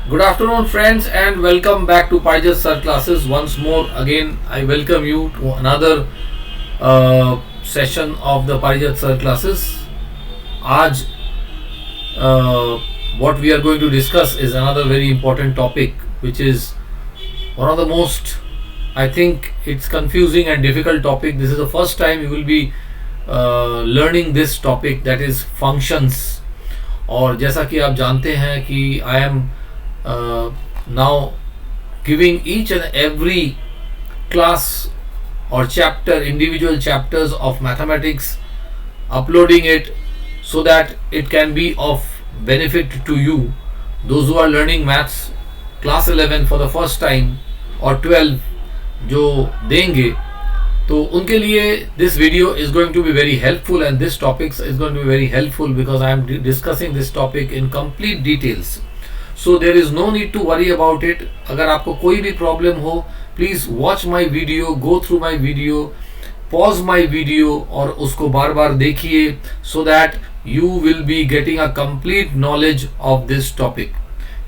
Good afternoon, friends, and welcome back to Parijat Sir Classes. Once more, again, I welcome you to another session of the Parijat Sir Classes. आज what we are going to discuss is another very important topic, which is one of the most, I think, it's confusing and difficult topic. This is the first time you will be learning this topic, that is functions. और जैसा कि आप जानते हैं कि I am now giving each and every class or chapter, individual chapters of mathematics, uploading it so that it can be of benefit to you, those who are learning maths class 11 for the first time or 12 जो देंगे तो उनके लिए this video is going to be very helpful, and this topic is going to be very helpful because I am discussing this topic in complete details. So there is no need to worry about it. अगर आपको कोई भी problem हो, please watch my video, go through my video, pause my video और उसको बार बार देखिए, so that you will be getting a complete knowledge of this topic.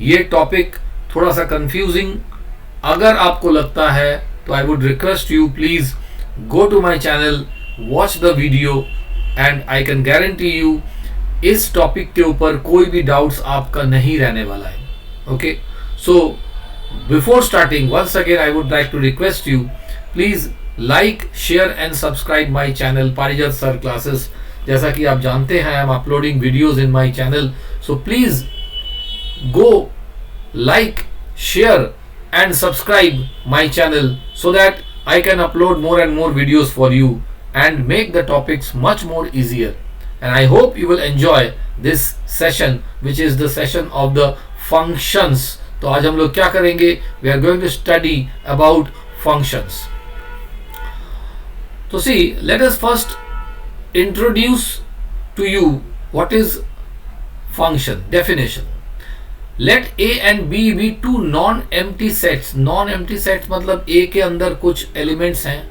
ये टॉपिक थोड़ा सा कंफ्यूजिंग अगर आपको लगता है तो I would request you, please go to my channel, watch the video, and I can guarantee you इस topic के ऊपर कोई भी डाउट्स आपका नहीं रहने वाला है. Okay, so before starting once again I would like to request you, please like, share and subscribe my channel Parijat sir classes. जैसा कि आप जानते हैं, I am uploading videos in my channel, so please go like, share and subscribe my channel so that I can upload more and more videos for you and make the topics much more easier. And I hope you will enjoy this session, which is the session of the functions. तो आज हम लोग क्या करेंगे? We are going to study about functions. तो see, let us first introduce to you what is function. Definition. Let A and B be two non-empty sets. Non-empty sets मतलब A के अंदर कुछ elements हैं,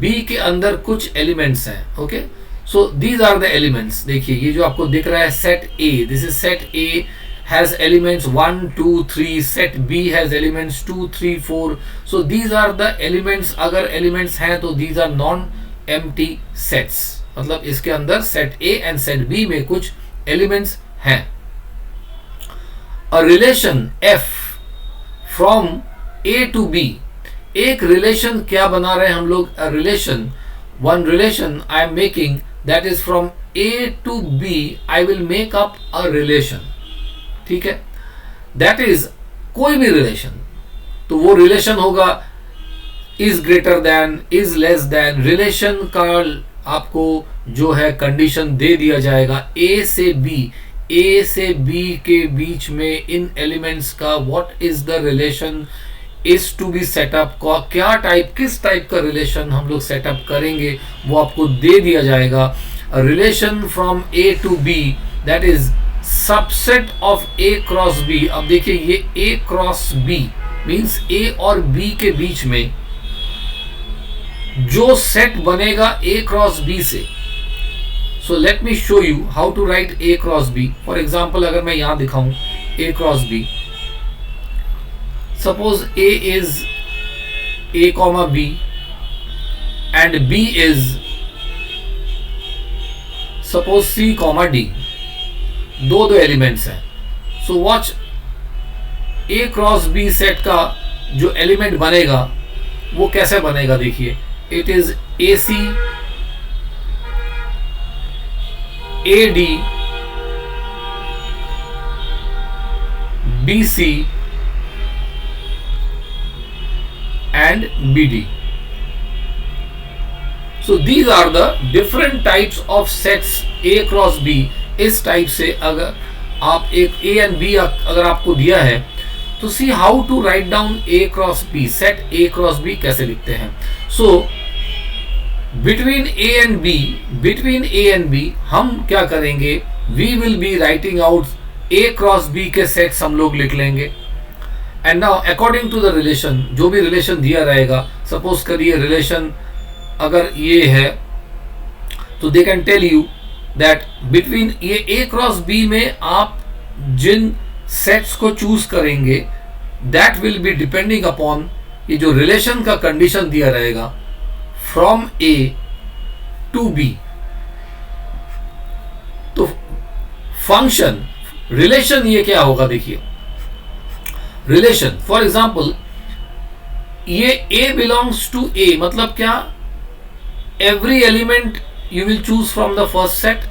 B के अंदर कुछ elements हैं. Okay? So these are the elements. देखिए ये जो आपको दिख रहा है set A, this is set A has elements 1, 2, 3. Set B has elements 2, 3, 4. So these are the elements. अगर elements हैं तो these are non-empty sets. मतलब इसके अंदर set A and set B में कुछ elements हैं. A relation F from A to B. एक रिलेशन क्या बना रहे हैं हम लोग? A relation, one relation I am making, that is from A to B. I will make up a relation. ठीक है, that is कोई भी रिलेशन, तो वो रिलेशन होगा is greater than, is less than. Relation का आपको जो है कंडीशन दे दिया जाएगा A से B, ए से बी के बीच में इन एलिमेंट्स का what is the relation is to be setup. क्या टाइप, किस टाइप का रिलेशन हम लोग सेटअप करेंगे वो आपको दे दिया जाएगा. Relation from A to B, that is subset of A cross B. अब देखिए ये A cross B means A और बी के बीच में जो सेट बनेगा ए क्रॉस बी से. So let me show you how to write A cross B. For example, अगर मैं यहाँ दिखाऊं A cross B. Suppose A is A comma B and B is suppose C comma D. दो elements हैं. So watch A cross B set का जो element बनेगा वो कैसे बनेगा. देखिए it is AC AD BC and BD. So these are the different types of sets A cross B. इस टाइप से अगर आप एक A and B अगर आपको दिया है तो see how to write down A cross B. set A cross B कैसे लिखते हैं. So between A and B हम क्या करेंगे? We will be writing out A cross B के सेट्स हम लोग लिख लेंगे. And now according to the relation, जो भी रिलेशन दिया रहेगा, सपोज करिए रिलेशन अगर ये है तो they can tell you that between ये A क्रॉस B में आप जिन सेट्स को चूज करेंगे, that will be depending upon ये जो रिलेशन का कंडीशन दिया रहेगा फ्रॉम ए टू बी। तो फंक्शन रिलेशन ये क्या होगा, देखिए रिलेशन फॉर एग्जाम्पल ये ए बिलोंग्स टू ए, मतलब क्या, every element you will choose from the first set,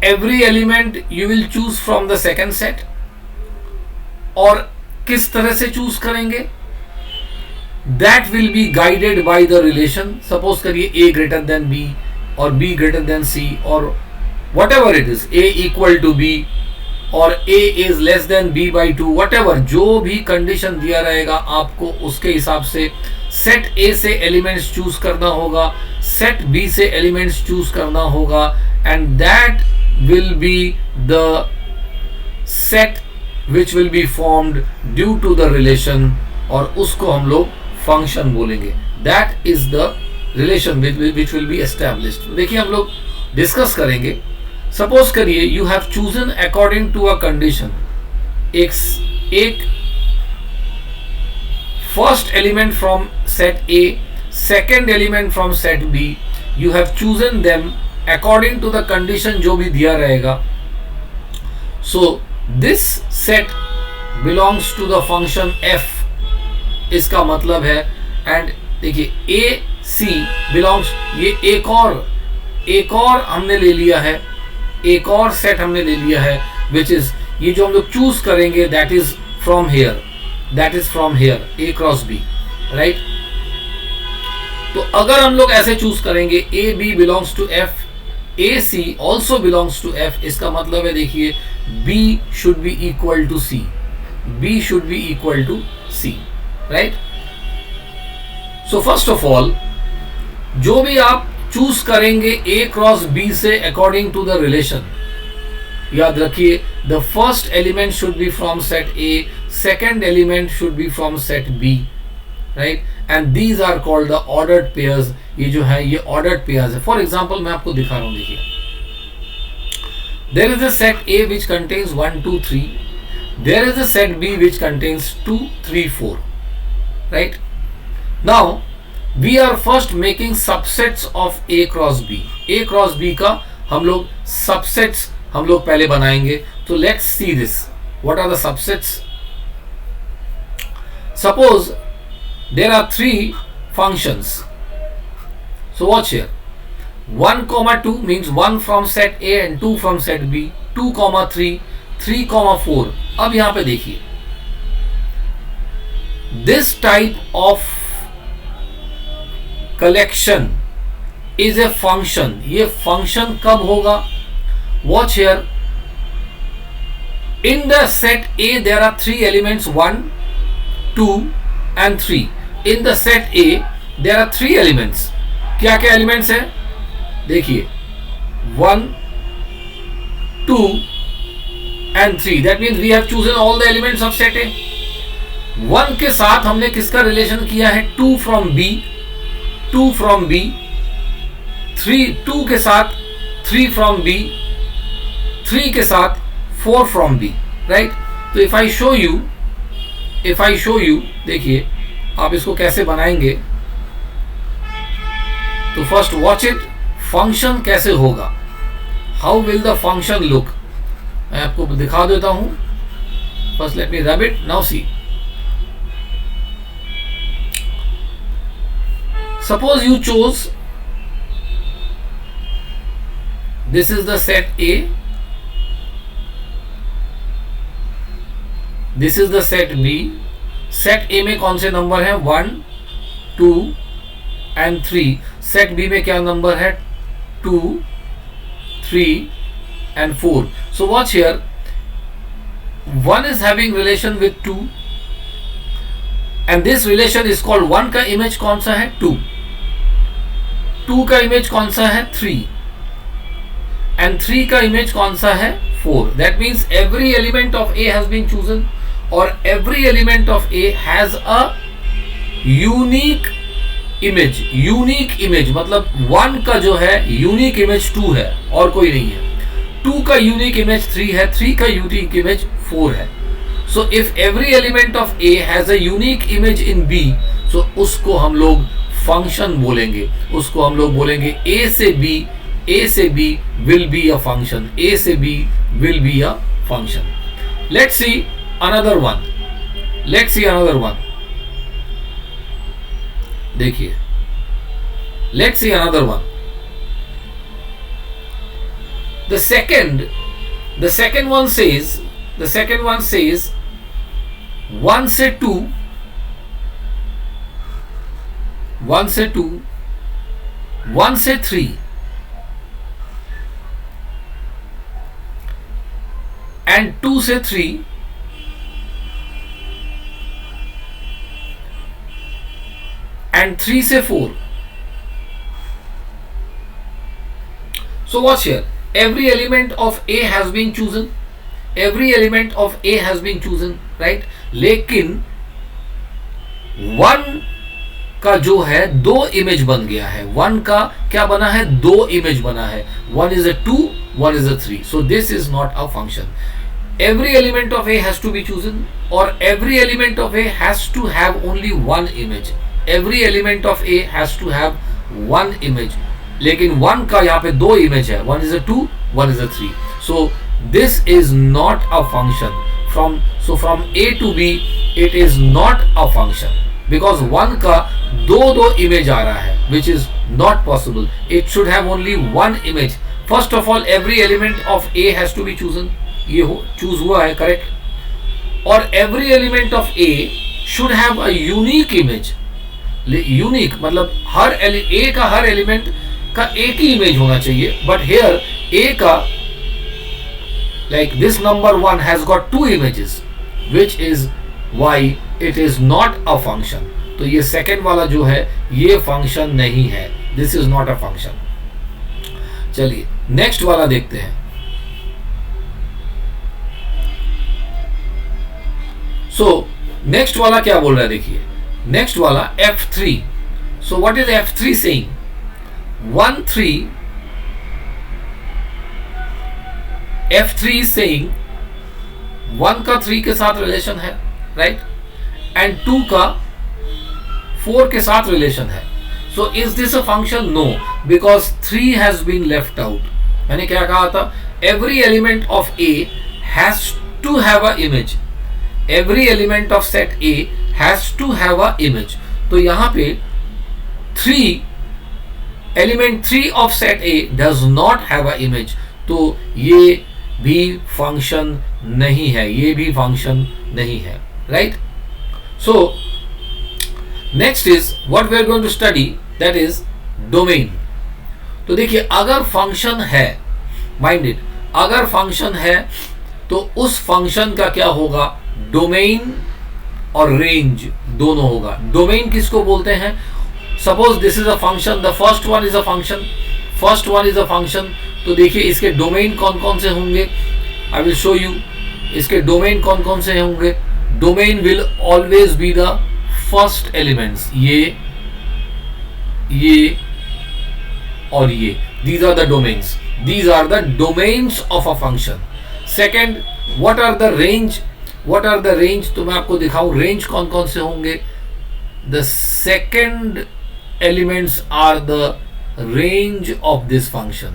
every element you will choose from the second set, और किस तरह से चूज करेंगे, that will be guided by the relation। Suppose करिए a greater than b और b greater than c और whatever it is, a equal to b और a is less than b by 2, whatever जो भी condition दिया रहेगा आपको उसके हिसाब से सेट ए से एलिमेंट्स चूज करना होगा, सेट बी से एलिमेंट्स चूज करना होगा, and that will be the set which will be formed due to the relation, और उसको हम लोग फंक्शन बोलेंगे। That is the relation which will be established. देखिए हम लोग डिस्कस करेंगे। सपोज करिए you have chosen according to a condition, एक first element from set A, second element from set B, you have chosen them according to the condition जो भी दिया रहेगा। So this set belongs to the function f, इसका मतलब है, and देखिए A C belongs, ये एक और हमने ले लिया है, एक और सेट हमने ले लिया है, which is ये जो हम लोग चूज करेंगे that is from here, that is from here, a cross b, right? तो अगर हम लोग ऐसे चूज करेंगे a b belongs to f, a c also belongs to f, इसका मतलब है देखिए b should be equal to c, b should be equal to c, right? So first of all जो भी आप चूज करेंगे a cross b से according to the relation, याद रखिए the first element should be from set A, second element should be from set B, right? And these are called the ordered pairs. ये जो है ये ordered pairs है। For example मैं आपको दिखा रहा हूं, देखिए there is a set A which contains 1 2 3, there is a set B which contains 2 3 4, right? Now we are first making subsets of A cross B. A cross B का हम लोग सबसेट्स हम लोग पहले बनाएंगे। तो let's see this, what are the subsets. Suppose there are 3 functions, so watch here, 1, 2 means 1 from set A and 2 from set B, 2, 3, 3, 4। अब यहां पे देखिए this type of collection is a function. ये फंक्शन कब होगा? Watch here, in the set A there are 3 elements, 1 2 and 3। in the set A there are 3 elements। क्या क्या elements है? देखिए 1 2 and 3, that means we have chosen all the elements of set A। 1 के साथ हमने किसका रिलेशन किया है? 2 from B, 2 from B, 2 के साथ 3 from B, 3 के साथ 4 from B, right? तो if I show you, देखिए आप इसको कैसे बनाएंगे। तो फर्स्ट वॉच इट, फंक्शन कैसे होगा, how will the function look, मैं आपको दिखा देता हूं। First let me rub it, now see. Suppose you chose, this is the set A, this is the set B. Set A में कौन से नंबर है? 1 2 and 3। सेट बी में क्या नंबर है? 2 3 and 4। so watch here, 1 is having relation with 2 and this relation is called, 1 का image कौन सा है? 2, 2 का इमेज कौन सा है? 3 and 3 का इमेज कौन सा है? 4। that means every element of A has been chosen और every element of A has a unique image। Unique image मतलब 1 का जो है यूनिक इमेज 2 है और कोई नहीं है। 2 का यूनिक इमेज 3 है, 3 का यूनिक इमेज 4 है. So if every element of A has a unique image in B, so उसको हम लोग फंक्शन बोलेंगे. उसको हम लोग बोलेंगे ए से B will be a function. A से B will be a function. Let's see another one. देखिए, let's see another one. The second one says 1 से 2, 1 से 2, 1 से 3 and 2 से 3 and 3 से 4. So watch here. Every element of A has been chosen. Right? लेकिन 1 का जो है 2 इमेज बन गया है. 1 का क्या बना है? 2 इमेज बना है. 1 is a 2, 1 is a 3. So this is not a function. Every element of A has to be chosen, or every element of A has to have only 1 image. Every element of A has to have 1 image. लेकिन 1 का यहाँ पे 2 image है. 1 is a 2, 1 is a 3. So this is not a function. From A to B it is not a function, because 1 का 2 image आ रहा है, which is not possible. It should have only 1 image. First of all, every element of A has to be chosen. ये choose हुआ है, correct. और every element of A should have a unique image. Unique मतलब A का हर element का एक ही image होना चाहिए. बट हेयर ए का, like this number 1 has got 2 images, which is why it is not a function. तो ये सेकेंड वाला जो है ये फंक्शन नहीं है. This is not a function. चलिए नेक्स्ट वाला देखते हैं. सो नेक्स्ट वाला क्या बोल रहा है, देखिए. नेक्स्ट वाला F3. So what is F3 saying? 1 3. F3 is saying 1 का 3 के साथ रिलेशन है, राइट, एंड 2 का 4 के साथ रिलेशन है. So is this a function? No, because 3 has been left out. मैंने क्या कहा था? Every element of A has to have a image. Every element of set A has to have a image. तो यहां पे 3 element 3 of set A does not have a image. तो ये भी फंक्शन नहीं है, ये भी फंक्शन नहीं है, right. So next is what we are going to study, that is domain. तो देखिए, अगर फंक्शन है, माइंडेड, अगर फंक्शन है तो उस फंक्शन का क्या होगा? डोमेन और रेंज दोनों होगा. डोमेन किसको बोलते हैं? Suppose this is a function, the first one is a function. तो देखिए इसके डोमेन कौन कौन से होंगे. I will show you. इसके डोमेन कौन कौन से होंगे. Domain will always be the first elements. ये और ये. These are the domains. These are the domains of a function. Second, what are the range? तो मैं आपको दिखाऊं रेंज कौन कौन से होंगे. The second elements are the range of this function.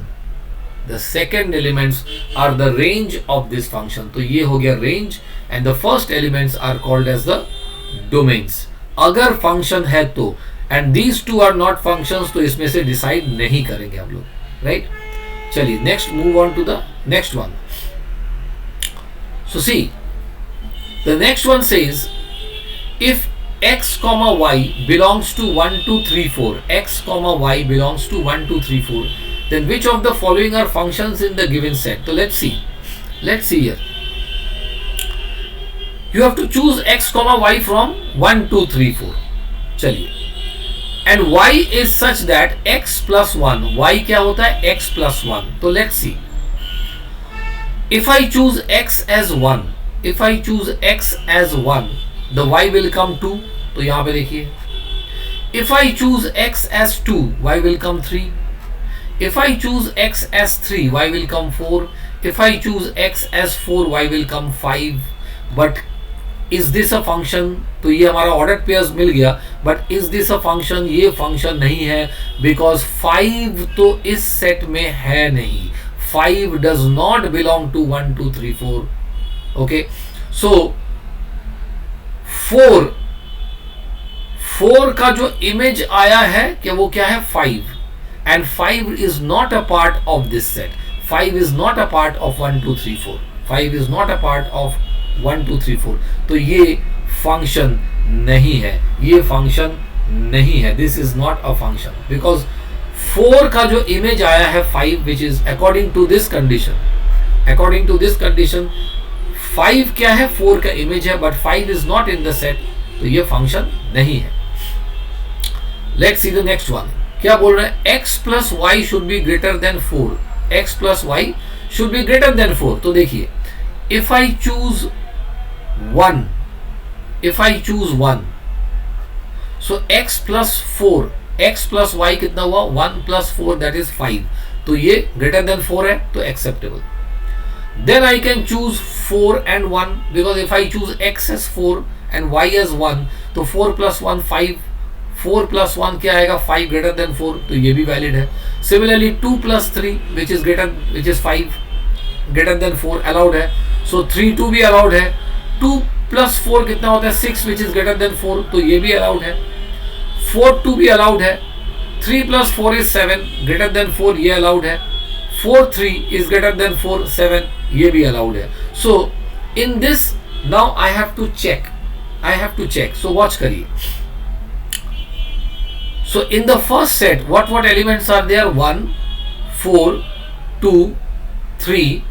The second elements are the range of this function. तो ये हो गया range, and the first elements are called as the domains. अगर function है तो, and these two are not functions, तो इसमें से decide नहीं करेंगे हम लोग, right? चलिए next move on to the next one. So see, the next one says if x comma y belongs to 1 2 3 4, x comma y belongs to 1 2 3 4, then which of the following are functions in the given set? So let's see here. You have to choose x comma y from 1 2 3 4. चलिए, and y is such that x plus 1, y क्या होता है? x plus 1. तो let's see. If I choose x as 1, the y will come 2. तो यहां पे देखिए, if I choose x as 2, y will come 3. If I choose x as 3, y will come 4. if I choose x as 4, y will come 5. But is this a function? तो ये हमारा ordered pairs मिल गया, but is this a function? ये function नहीं है, because 5 तो इस set में है नहीं. 5 does not belong to 1 2 3 4. Okay, so 4 का जो image आया है कि वो क्या है 5, and 5 is not a part of this set. 5 is not a part of 1 2 3 4. 5 is not a part of 1 2 3 4. तो ये function नहीं है, ये function नहीं है. This is not a function because 4 का जो image आया है 5, which is according to this condition. According to this condition, 5 क्या है 4 का image है, but 5 is not in the set. तो ये function नहीं है. Let's see the next one. क्या बोल रहे हैं? x plus y should be greater than 4. x plus y should be greater than 4. तो देखिए, if I choose 1, so x plus 4, x plus y कितना हुआ? 1 plus 4, that is 5. तो ये greater than 4 है, तो acceptable. Then I can choose 4 and 1, because if I choose x as 4 and y as 1, तो 4 plus 1 5. 4 plus 1 क्या आएगा? 5 greater than 4. तो ये भी valid है. Similarly 2 plus 3 which is 5 greater than 4 allowed है. So 3 2 भी allowed है. 2 plus 4 कितना होता है? 6 which is greater than 4. तो ये भी allowed है. 4 2 भी allowed है. 3 plus 4 is 7 greater than 4. ये allowed है. 4 3 is greater than 4 7. ये भी allowed है. So in this now I have to check. So watch करिए. So in the first set, what elements are there? 1 4 2 3.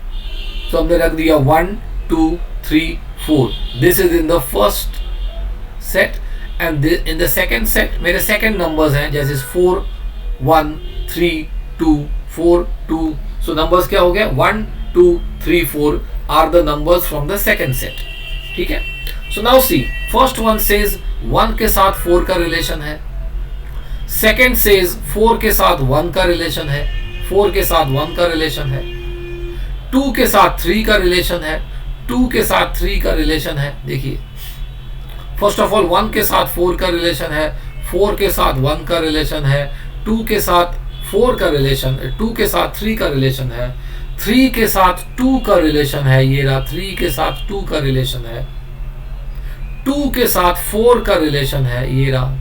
So हमने रख दिया 1 2 3 4. This is in the first set, and in the second set मेरे second numbers हैं, जैसे 4 1 3 2 4 2. So numbers क्या हो गया? 1 2 3 4 are the numbers from the second set. ठीक है? So now see, first one says 1 के साथ 4 का relation है. सेकेंड सेज 4 के साथ 1 का रिलेशन है. 4 के साथ 1 का रिलेशन है. 2 के साथ 3 का रिलेशन है. 2 के साथ 3 का रिलेशन है. देखिए, फर्स्ट ऑफ ऑल 1 के साथ 4 का रिलेशन है. 4 के साथ 1 का रिलेशन है. 2 के साथ 4 का रिलेशन, 2 के साथ 3 का रिलेशन है. 3 के साथ 2 का रिलेशन है. ये रहा 3 के साथ 2 का रिलेशन है. 2 के साथ 4 का रिलेशन है. ये रहा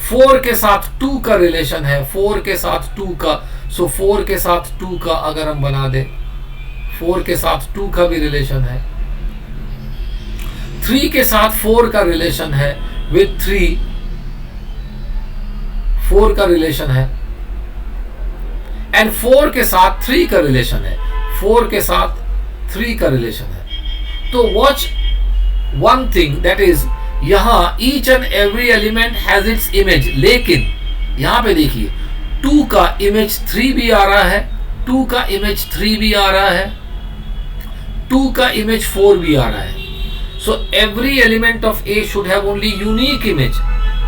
4 के साथ 2 का रिलेशन है. 4 के साथ 2 का, सो 4 के साथ 2 का अगर हम बना दे, 4 के साथ 2 का भी रिलेशन है. 3 के साथ 4 का रिलेशन है. विथ 3 4 का रिलेशन है. एंड 4 के साथ 3 का रिलेशन है. 4 के साथ 3 का रिलेशन है. तो watch one thing, that is यहां each and every element has its image. लेकिन यहां पे देखिए 2 का इमेज 3 भी आ रहा है. 2 का इमेज 3 भी आ रहा है. 2 का इमेज 4 भी आ रहा है. So every element of A should have only unique image.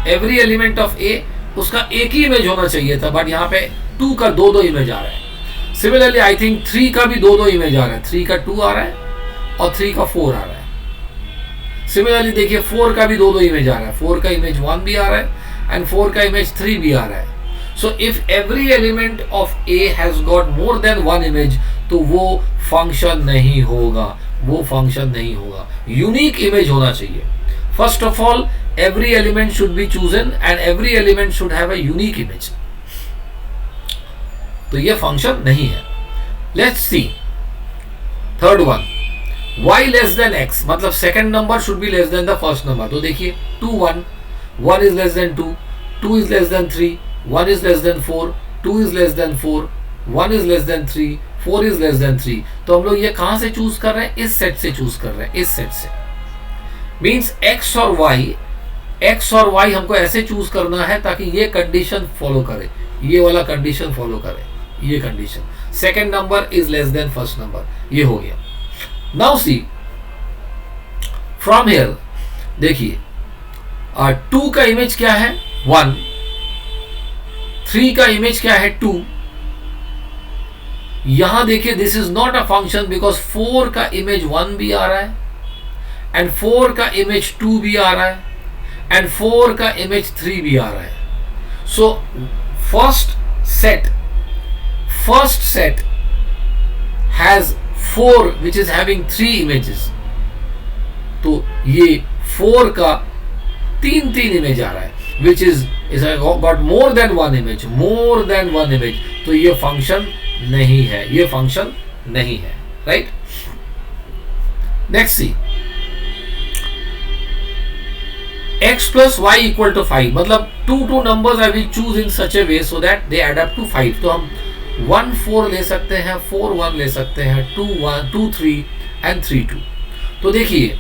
Every element of A, उसका एक ही इमेज होना चाहिए था, बट यहाँ पे 2 का 2 इमेज आ रहा है. सिमिलरली आई थिंक 3 का भी 2 इमेज आ रहा है. 3 का 2 आ रहा है और 3 का 4 आ रहा है. सिमिलरली देखिए 4 का भी 2 इमेज आ रहा है. 4 का इमेज 1 भी आ रहा है एंड 4 का इमेज 3 भी आ रहा है. So if every element of A has got more than 1 image, तो वो फंक्शन नहीं होगा. वो फंक्शन नहीं होगा. यूनिक इमेज होना चाहिए. First of all every element should B chosen and every element should have a unique image. तो ये फंक्शन नहीं है. Let's C third one. y less then x, मतलब second number should be less then the first number. तो देखिए 2 1, 1 is less then 2, 2 is less than 3, 1 is less than 4, 2 is less than 4, 1 is less than 3, 4 is less than 3. तो हम लोग ये कहां से choose कर रहे हैं? इस सेट से चूज कर रहे हैं. इस सेट से मीन्स x और y हमको ऐसे चूज करना है ताकि ये कंडीशन फॉलो करे, ये वाला कंडीशन फॉलो करे. ये condition second number is less then first number, ये हो गया. नाउ सी फ्रॉम हियर देखिए 2 का इमेज क्या है? 1. 3 का इमेज क्या है? 2. यहां देखिए this is not a function because 4 का इमेज 1 भी आ रहा है एंड 4 का इमेज 2 भी आ रहा है एंड 4 का इमेज 3 भी आ रहा है. So first set has 4 which is having 3 images. तो ये 4 का तीन इमेज आ रहा है which is got more than one image. तो ये फंक्शन नहीं है, right. Next C, x plus y equal to 5, मतलब two numbers I will choose in such a way so that they add up to 5. तो हम 1 4 ले सकते हैं, 4 1 ले सकते हैं, 2 1 2 3 and 3 2. तो देखिए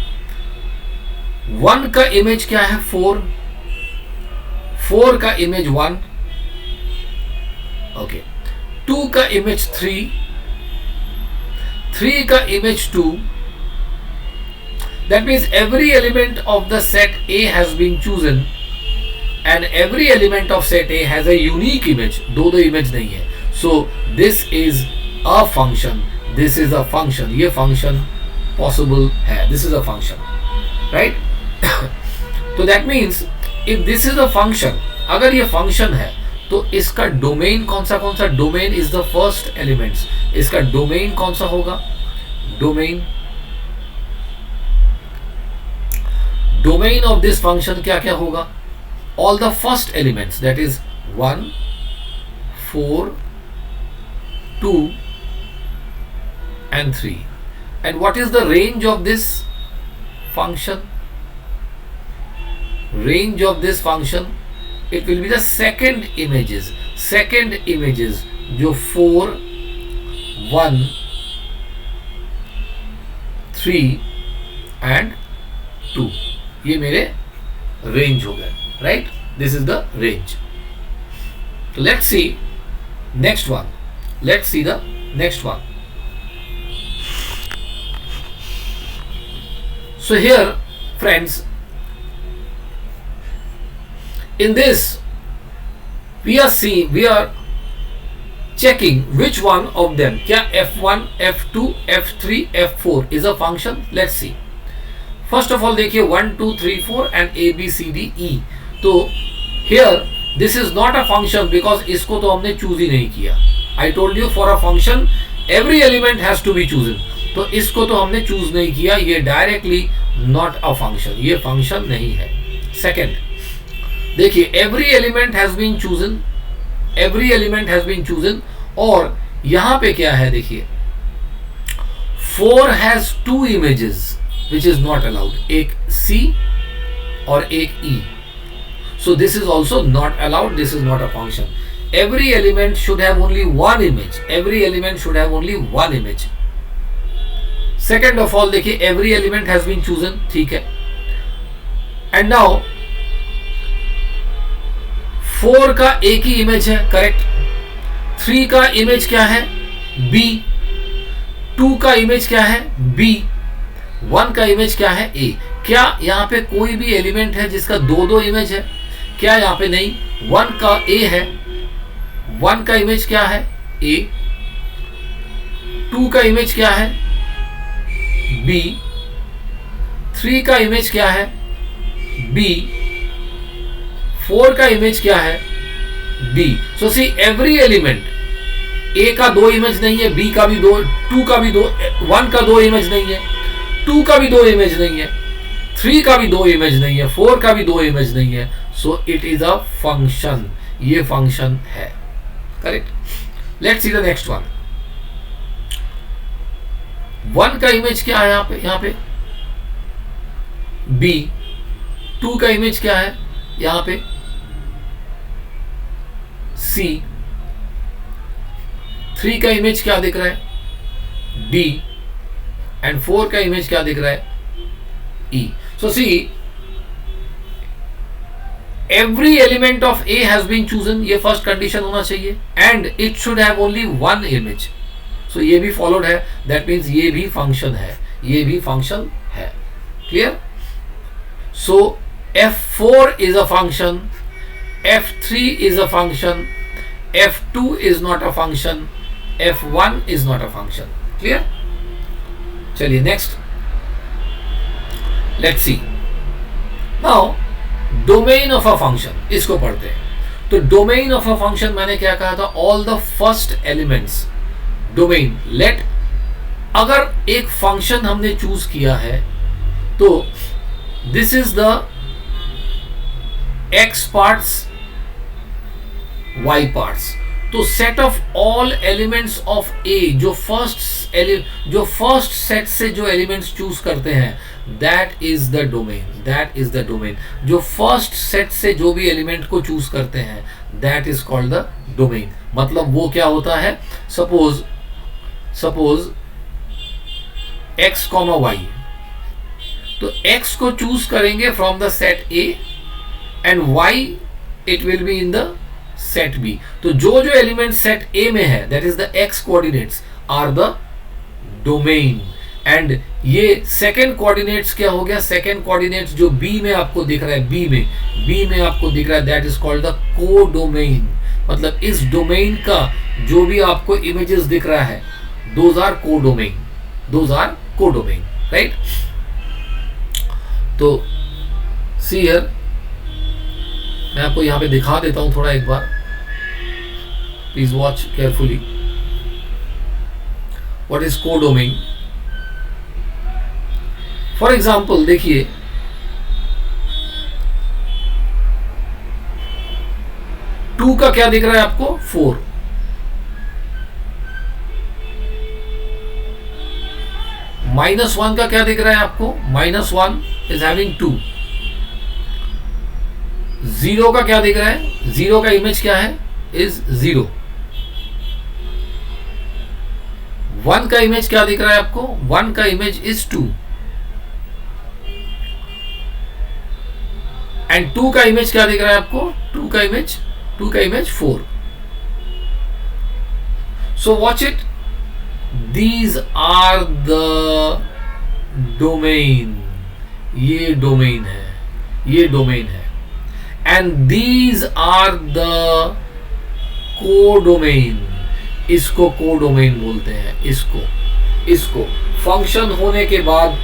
1 का इमेज क्या है 4, 4 का इमेज 1, ओके, 2 का इमेज 3, 3 का image 2. That means every element of the set A has been chosen and every element of set A has a unique image. दो इमेज नहीं है. So this is a function. ये function possible है. This is a function, right? तो that means if this is a function, अगर ये function है तो इसका डोमेन कौन सा domain is the first elements. इसका डोमेन कौन सा होगा, डोमेन ऑफ दिस फंक्शन क्या क्या होगा, all the first elements, that is 1 4 2 and 3. And what is the range of this function? Range of this function, it will be the second images जो 4 1 3 and 2, ये मेरे range हो गए, right. This is the range. तो let's see next one. So here, friends, in this we are checking which one of them, क्या f1 f2 f3 f4 is a function. Let's see. First of all देखिए 1 2 3 4 and a b c d e. तो here this is not a function because इसको तो हमने choose ही नहीं किया. I told you for a function every element has to be chosen. तो इसको तो हमने चूज नहीं किया, ये डायरेक्टली नॉट अ फंक्शन, ये फंक्शन नहीं है. सेकेंड देखिए every element has been chosen और यहां पे क्या है देखिए 4 has 2 images which is not allowed, एक C और एक E. So this is also not allowed, this is not a function. Every element should have only one image. Second of all देखिए every element has been chosen, ठीक है. And now 4 का एक ही image है, correct. 3 का image क्या है B, 2 का इमेज क्या है B, 1 का इमेज क्या है A. क्या यहाँ पे कोई भी एलिमेंट है जिसका दो इमेज है, क्या यहाँ पे नहीं. 1 का A है, 1 का इमेज क्या है A, 2 का इमेज क्या है B, 3 का इमेज क्या है B, 4 का इमेज क्या है D. So see every element, A का 2 इमेज नहीं है, B का भी 2, 2 का भी 2, 1 का 2 इमेज नहीं है, 2 का भी 2 इमेज नहीं है, 3 का भी 2 इमेज नहीं है, 4 का भी 2 इमेज नहीं है. So it is a function, ये फंक्शन है, correct. Let's see the next one. 1 का इमेज क्या है यहाँ पे B, 2 का इमेज क्या है यहाँ पे C, 3 का इमेज क्या दिख रहा है D एंड 4 का इमेज क्या दिख रहा है E. So see, every element of A has been chosen, ये फर्स्ट कंडीशन होना चाहिए, and it should have only one image. So ये भी फॉलोड है, that means ये भी फंक्शन है, clear. So F4 is a function, F3 is a function, F2 is not a function, F1 is not a function. Clear? चलिए next. Let's see. Now domain of a function, इसको पढ़ते हैं. तो domain of a function मैंने क्या कहा था? All the first elements. Domain. Let, अगर एक फंक्शन हमने चूज किया है तो this is the x parts, y parts. तो set of all elements of A, जो फर्स्ट सेट से जो एलिमेंट्स चूज करते हैं, that is the domain. That is the domain. जो फर्स्ट सेट से जो भी एलिमेंट को चूज करते हैं, that is called the domain. मतलब वो क्या होता है? Suppose x, y. तो x को चूज करेंगे from the set A and y it will be in the set B. तो जो जो एलिमेंट सेट A में है, that is the x coordinates are the domain. And ये सेकेंड कोऑर्डिनेट्स क्या हो गया? सेकेंड कोऑर्डिनेट्स जो B में आपको दिख रहा है, B में आपको दिख रहा है, that is called the codomain. मतलब इस डोमेन का जो भी आपको इमेजेस दिख रहा है, those are codomain. Those are codomain, right? तो सी हियर, मैं आपको यहां पे दिखा देता हूं थोड़ा एक बार. Please watch carefully. What is codomain? For example देखिए, टू का क्या दिख रहा है आपको? 4. -1 का क्या दिख रहा है आपको? -1 इज हैविंग 2. 0 का क्या दिख रहा है? 0 का इमेज क्या है? इज 0. 1 का इमेज क्या दिख रहा है आपको? 1 का इमेज इज 2. एंड 2 का इमेज क्या दिख रहा है आपको? 2 का image 4. So watch it. These are the domain. ये डोमेन है. And these are the codomain. इसको कोडोमेन बोलते हैं. इसको फंक्शन होने के बाद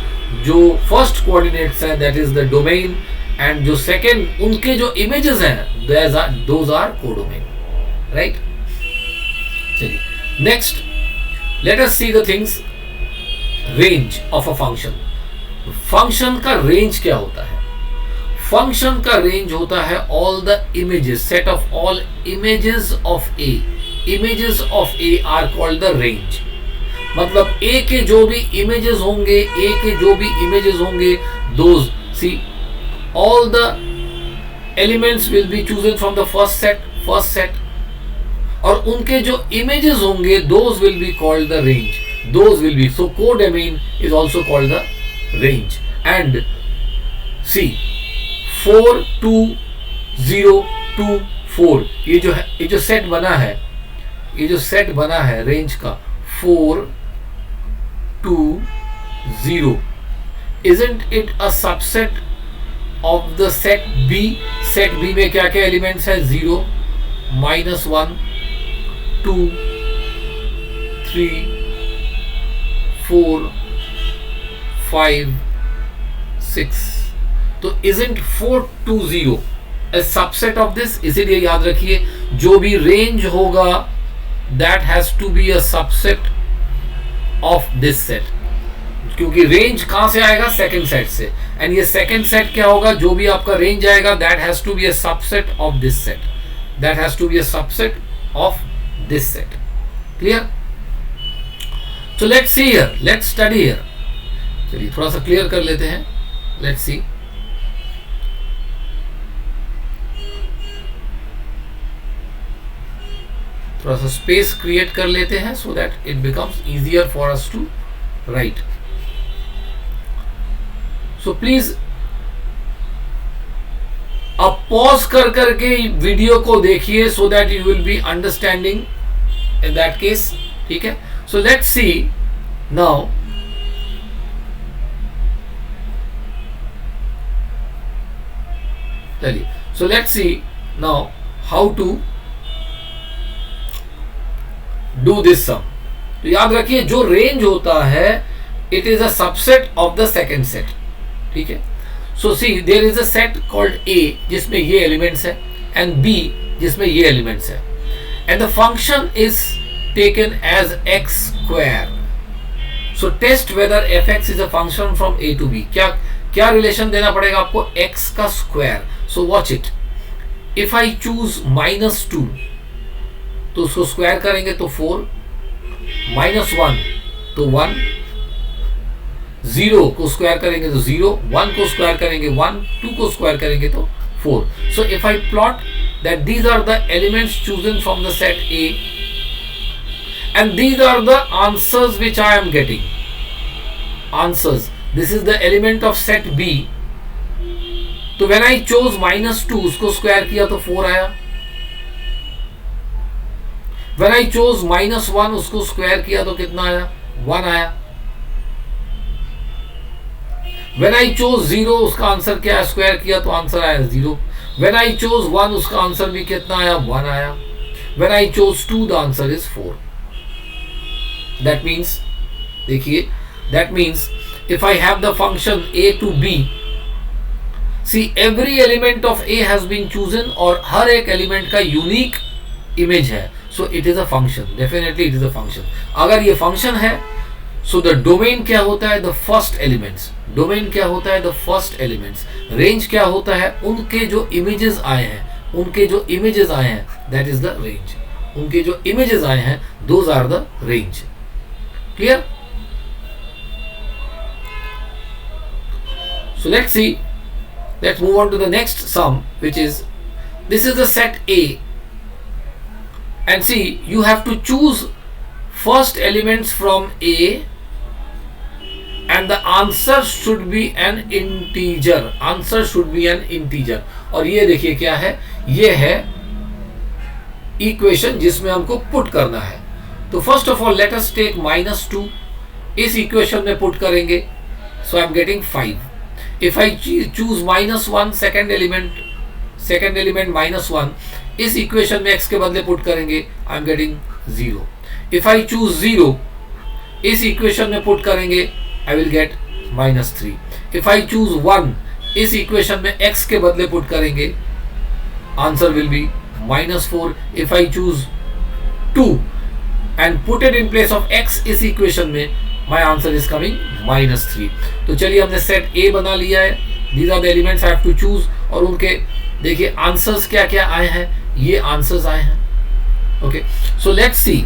जो फर्स्ट कोऑर्डिनेट्स हैं, that is the domain. And जो सेकेंड उनके जो इमेजेस हैं, दोज आर कोडोमेन, राइट? चलिए next. Let us see the things. Range of a function. Function का रेंज क्या होता है? फंक्शन का रेंज होता है all the images, set of all images of A. Images of A are called the range. मतलब A के जो भी images होंगे, those, see, all the elements will be chosen from the first set. और उनके जो इमेजेस होंगे, those will be called the range. Those will be, so codomain is also called the range. And see 4 2 0 2 4, ये जो set बना है range का 4 2 0, isn't it a subset of the set B? Set B में क्या क्या elements है? 0 -1 2 3 4 5 6. तो isn't 4 2 0 a subset of this? इसीलिए याद रखिए, जो भी रेंज होगा, that has to be a subset of this set. क्योंकि रेंज कहां से आएगा? सेकंड सेट से. एंड ये सेकंड सेट क्या होगा? जो भी आपका रेंज आएगा, that has to be a subset of this set. That has to be a subset of this set. Clear? So let's see here. Let's study here. चलिए थोड़ा सा क्लियर कर लेते हैं. Let's see. थोड़ा सा स्पेस क्रिएट कर लेते हैं so that it becomes easier for us to write. So please अब पॉज कर करके वीडियो को देखिए so that you will be understanding in that case. ठीक है? So let's see now. चलिए, so let's see now how to do this sum. तो याद रखिए जो रेंज होता है it is a subset of the second set, ठीक है। So see there is a set called A जिसमें ये एलिमेंट्स है एंड बी जिसमें ये एलिमेंट्स है and the function is taken as x square. So test whether f x is a function from A to B. क्या क्या relation देना पड़ेगा आपको, एक्स का square. So watch it, if I choose -2 तो उसको स्क्वायर करेंगे तो 4, -1 तो 1, 0 को स्क्वायर करेंगे तो 0, 1 को स्क्वायर करेंगे 1, 2 को स्क्वायर करेंगे तो 4। So if I plot that these are the elements chosen from the set A and these are the answers which I am getting, answers, this is the element of set B. तो when I chose -2 उसको square किया तो 4 आया, when I chose -1 उसको square किया तो कितना आया, 1 आया। When I chose 0 उसका आंसर क्या है, स्क्वायर किया तो आंसर आया 0। When I chose 1 उसका आंसर भी कितना आया, 1 आया। When I chose 2 the answer is 4। That means, देखिए, that means if I have the function a to b, see every element of a has been chosen और हर एक element का unique image है, so it is a function, definitely it is a function। अगर ये function है so the domain क्या होता है, द फर्स्ट एलिमेंट्स। डोमेन क्या होता है, द फर्स्ट एलिमेंट्स। रेंज क्या होता है, उनके जो इमेजेस आए हैं, उनके जो इमेजेस आए हैं, दैट इज द रेंज। उनके जो इमेजेस आए हैं those are the range. Clear? So let's see, let's move on to the next sum which is, this is the set A and see you have to choose first elements from A and the answer should be an integer, answer should be an integer। और ये देखिए क्या है, ये है equation जिसमें हमको put करना है। तो first of all let us take -2, इस इक्वेशन में पुट करेंगे, so I am getting 5। If I choose -1 second element -1, इस इक्वेशन में x के बदले पुट करेंगे, I am getting 0। If I choose 0, इस इक्वेशन में पुट करेंगे, I will get -3। If I choose 1, इस इक्वेशन में x के बदले पुट करेंगे, answer will be -4। If I choose 2 and put it in place of x इस इक्वेशन में, माई आंसर इज कमिंग -3। तो चलिए हमने सेट A बना लिया है, these are the elements I have to choose, और उनके देखिए आंसर्स क्या क्या आए हैं, ये आंसर्स आए हैं। Okay, so let's C,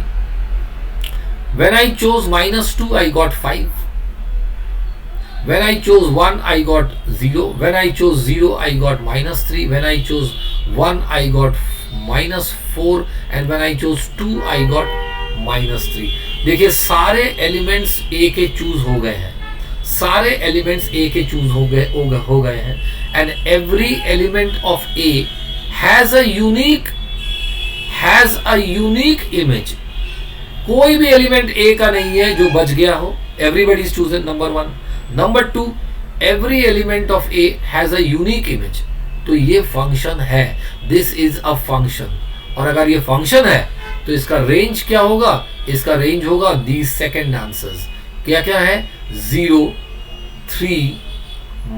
when I chose -2 I got 5, when I chose 1 I got 0, when I chose 0 I got -3, when I chose 1 I got -4 and when I chose 2 I got -3। देखिए सारे elements A के choose हो गए हैं, सारे elements A के choose हो गए हैं and every element of A has a unique image। कोई भी एलिमेंट A का नहीं है जो बच गया हो, everybody is chosen, number 1। Number 2, every element of A has a unique image। तो ये फंक्शन है, दिस इज अ फंक्शन। और अगर ये फंक्शन है तो इसका रेंज क्या होगा, इसका रेंज होगा दी सेकेंड आंसर्स। क्या क्या है, 0, 3,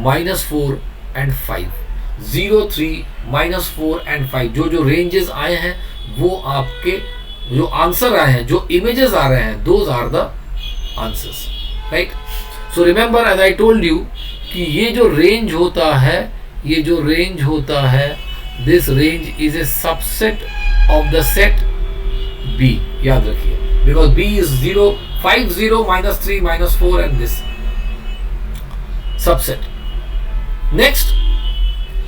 -4 एंड 5। 0, 3, -4 एंड 5, जो जो रेंजेस आए हैं वो आपके जो आंसर आए हैं, जो इमेजेस आ रहे हैं, those are the answers, right. So remember as I told you कि ये जो रेंज होता है, ये जो रेंज होता है, this range is a subset of the set B। याद रखिए, because B is 0, 5, 0, -3, -4 and this subset. Next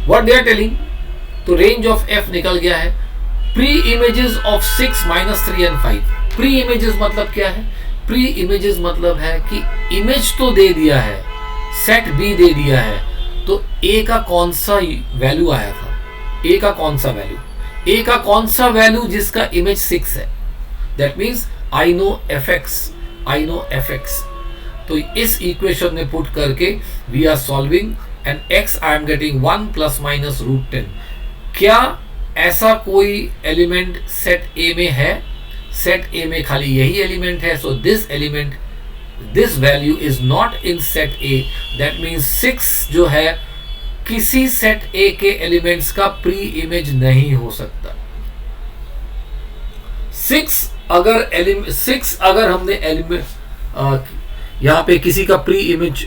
what they are telling, तो रेंज ऑफ F निकल गया है। Pre images of 6, -3 and 5। Pre images मतलब क्या है, प्री इमेजेस मतलब है कि इमेज तो दे दिया है, सेट B दे दिया है, तो A का कौन सा वैल्यू आया था, A का कौन सा वैल्यू, A का कौन सा वैल्यू जिसका इमेज 6 है, that means I know fx। तो इस इक्वेशन में पुट करके we are solving and x I am getting 1 ± √10। क्या ऐसा कोई एलिमेंट सेट A में है, सेट ए में खाली यही एलिमेंट है, so this element, this value is not in set A. That means 6 जो है किसी सेट ए के एलिमेंट्स का प्री इमेज नहीं हो सकता। 6 अगर हमने एलिमेंट यहां पे किसी का प्री इमेज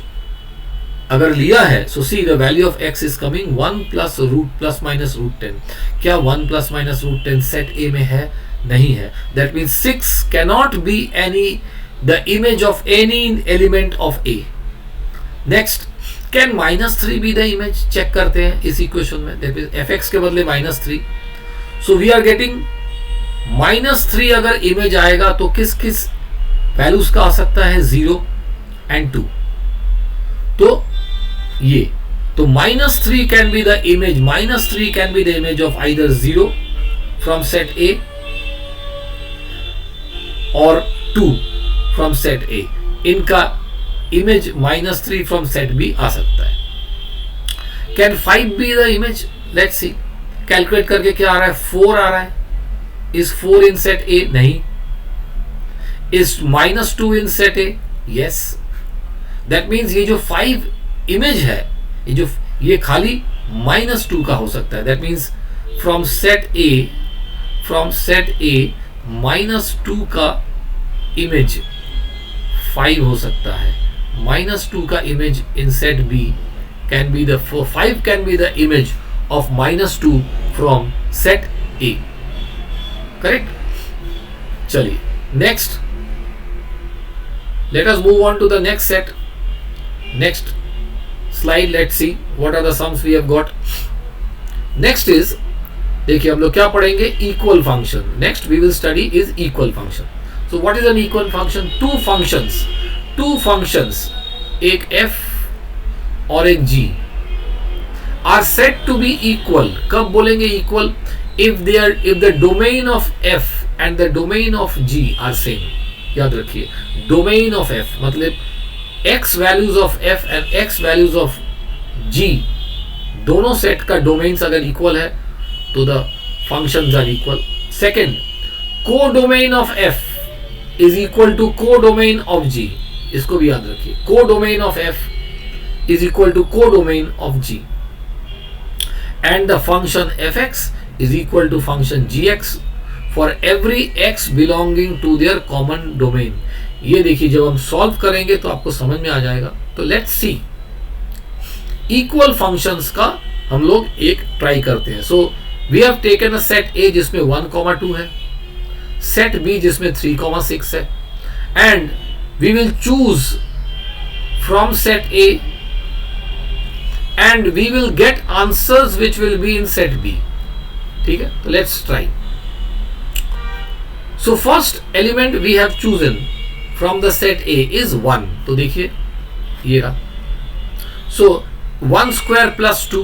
अगर लिया है, so see the value of x is coming 1 plus root plus minus root 10। क्या 1 plus minus root 10 set A में है? नहीं है। That means 6 cannot be any the image of any element of A. Next, can -3 be the image? Check करते हैं इस equation में। That means fx के बदले -3, सो वी आर गेटिंग -3 अगर इमेज आएगा तो किस किस वैल्यूज का आ सकता है? 0 and 2। तो ये तो -3 can be the image, -3 can be the image of either 0 from set A और 2 फ्रॉम सेट ए। इनका इमेज -3 फ्रॉम सेट बी आ सकता है। Can 5 be the image? Let's see, calculate करके क्या आ रहा है? 4 आ रहा है। Is 4 in set A? नहीं। Is -2 in set A? Yes. That means ये जो 5 इमेज है, ये खाली -2 का हो सकता है। That means from set A -2 का इमेज 5 हो सकता है। -2 का image in set B can be the 5 can be the image of -2 from set A. Correct. चलिए next, let us move on to the next set. Next slide, let's see what are the sums we have got. Next is, देखिए हम लोग क्या पढ़ेंगे? Equal function. Next we will study is equal function. So what is an equal function? Two functions, एक f और एक g are set to be equal. कब बोलेंगे equal? if the domain of f and the domain of g are same। याद रखिए, domain of f मतलब x values of f and x values of g, दोनों set का domains अगर equal है तो the functions are equal. Second, codomain of f is equal to codomain of g। इसको भी याद रखिए, codomain of f is equal to codomain of g and the function fx is equal to function gx for every x belonging to their common domain। ये देखिए जब हम solve करेंगे तो आपको समझ में आ जाएगा। तो लेट्स सी, इक्वल फंक्शंस का हम लोग एक ट्राई करते हैं। So we have taken a set A जिसमें 1,2 है, सेट B जिसमें 3,6 है, and we will choose from set A and we will get answers which will be in set B। ठीक है, तो let's try. So first element we have chosen from the set A is 1। तो देखिए ये रहा। So 1 square plus 2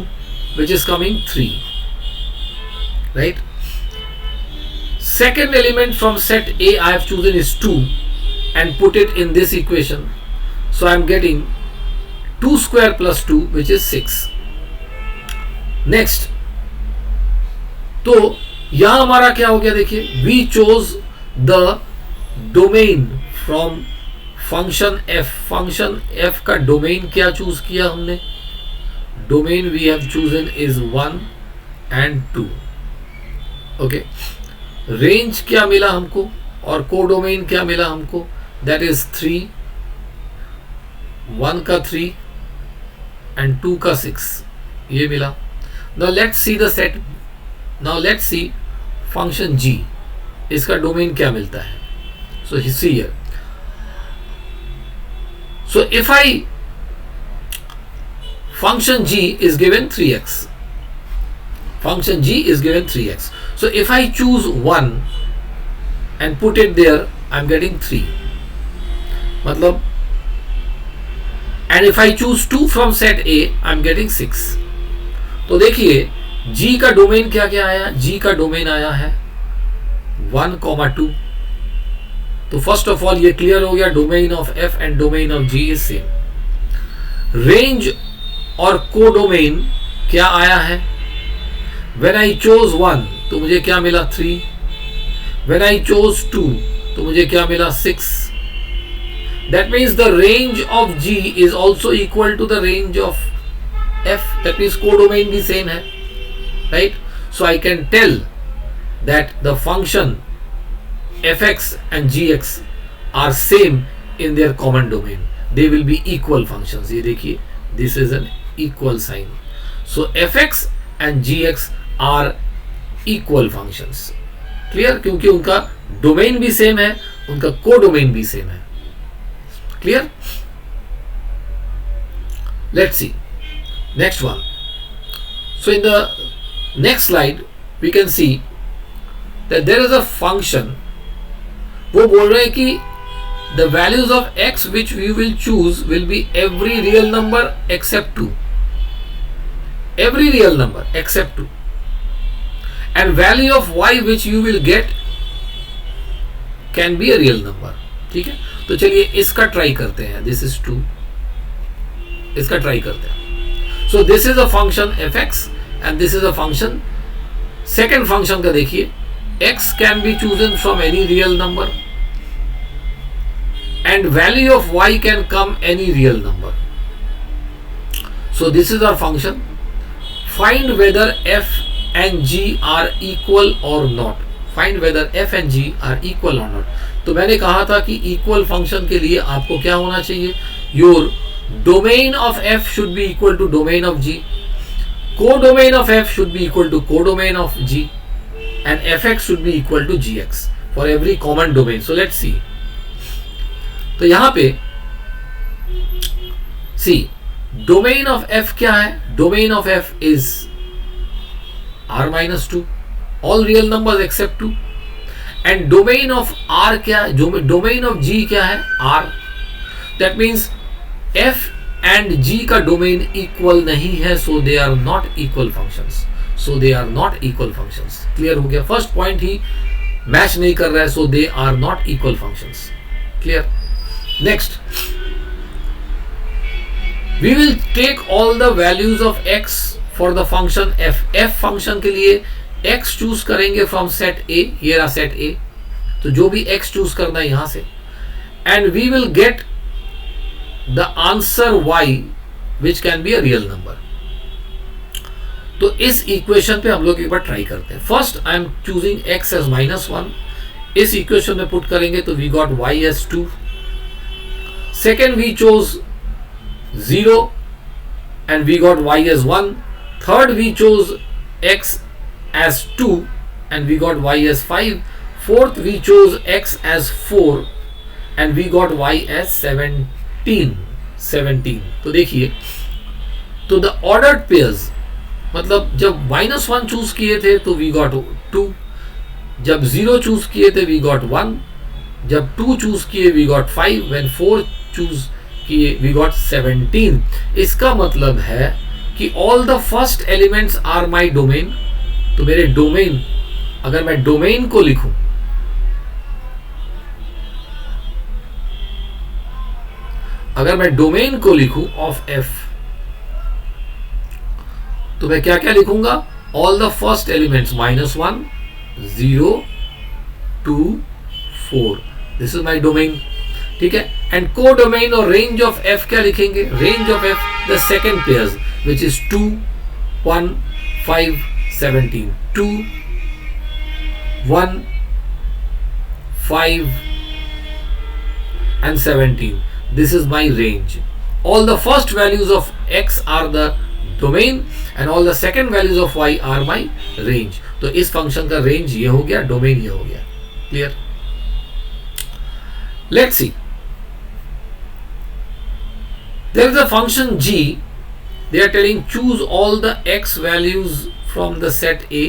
which is coming 3, right? Second element from set A I have chosen is 2 and put it in this equation. So I am getting 2 square plus 2 which is 6. Next, तो यहां हमारा क्या हो गया? देखिए, we chose the domain from function f। Function f का domain क्या choose किया हमने? Domain we have chosen is 1 and 2। Okay, range क्या मिला हमको और कोडोमेन क्या मिला हमको? दैट इज 3, 1 का 3 and 2 का 6, ये मिला। Now let's see the set. Now let's see function g, इसका डोमेन क्या मिलता है? So see here, so if I function g is given 3x, function g is given 3x, so if I choose 1 and put it there I'm getting 3, मतलब, and if I choose 2 from set A I'm getting 6। तो देखिए g का domain क्या क्या आया? g का domain आया है 1, 2। तो फर्स्ट ऑफ ऑल ये क्लियर हो गया, domain of f and domain of g is same. Range और कोडोमेन क्या आया है? व्हेन आई चोज 1 तो मुझे क्या मिला? 3। When I chose 2 तो मुझे क्या मिला 6. That means the range of G is also equal to the range of F. That means codomain भी same है, right? So I can tell that the function fx and gx are same in their common domain. They will be equal functions. ये देखिए, this is an equal sign. So fx and gx are equal functions. Clear? क्योंकि उनका domain भी same है, उनका codomain भी same है. Clear? Let's see next one. So in the next slide we can see that there is a function. वो बोल रहे हैं कि the values of x which we will choose will be every real number except 2. Every real number except 2. And value of y which you will get can be a real number. ठीक है, तो चलिए इसका try करते हैं. This is 2. इसका try करते हैं. So this is a function fx and this is a function. Second function का देखिए, x can be chosen from any real number and value of y can come any real number. So this is our function. Find whether f and g are equal or not. Find whether f and g are equal or not. तो मैंने कहा था कि equal function के लिए आपको क्या होना चाहिए? Your domain of f should be equal to domain of g, codomain of f should be equal to codomain of g, and fx should be equal to gx for every common domain. So let's see. तो यहां पे see domain of f क्या है? Domain of f is r minus 2, all real numbers except 2. And domain of r क्या है? domain of g क्या है? r. That means f and g का domain equal नहीं है, so they are not equal functions. So they are not equal functions. Clear हो गया? First point ही match नहीं कर रहा है, so they are not equal functions. Clear? Next, we will take all the values of x for the function f. f function के लिए x choose करेंगे from set a. ये रहा सेट a. तो जो भी x चूज करना है यहां से, and we will get the answer y which can be a real number. तो इस इक्वेशन पे हम लोग एक बार ट्राई करते हैं. First I am choosing x as -1. इस इक्वेशन में पुट करेंगे तो we got y as 2. Second we chose 0 and we got y as 1. Third we chose x as 2 and we got y as 5. Fourth we chose x as 4 and we got y as 17. तो देखिए, तो the ordered pairs, मतलब जब -1 choose किए थे तो we got 2, जब 0 choose किए थे वी गॉट 1, जब 2 चूज किए वी गॉट 5, व्हेन 4 चूज किए वी गॉट 17. इसका मतलब है कि all the first elements are my domain. तो मेरे डोमेन, अगर मैं डोमेन को लिखूं, अगर मैं डोमेन को लिखूं ऑफ f, तो मैं क्या क्या लिखूंगा? All the first elements -1, 0, 2, 4. This is my domain. ठीक है. एंड को डोमेन और रेंज ऑफ f क्या लिखेंगे? Range of f the second pairs which is 2, 1, 5, 17. 2, 1, 5 and 17. This is my range. All the first values of x are the domain and all the second values of y are my range. तो इस function का range ये हो गया, domain ये हो गया. Clear? Let's see. There is a function g. They are telling choose all the x values from the set A.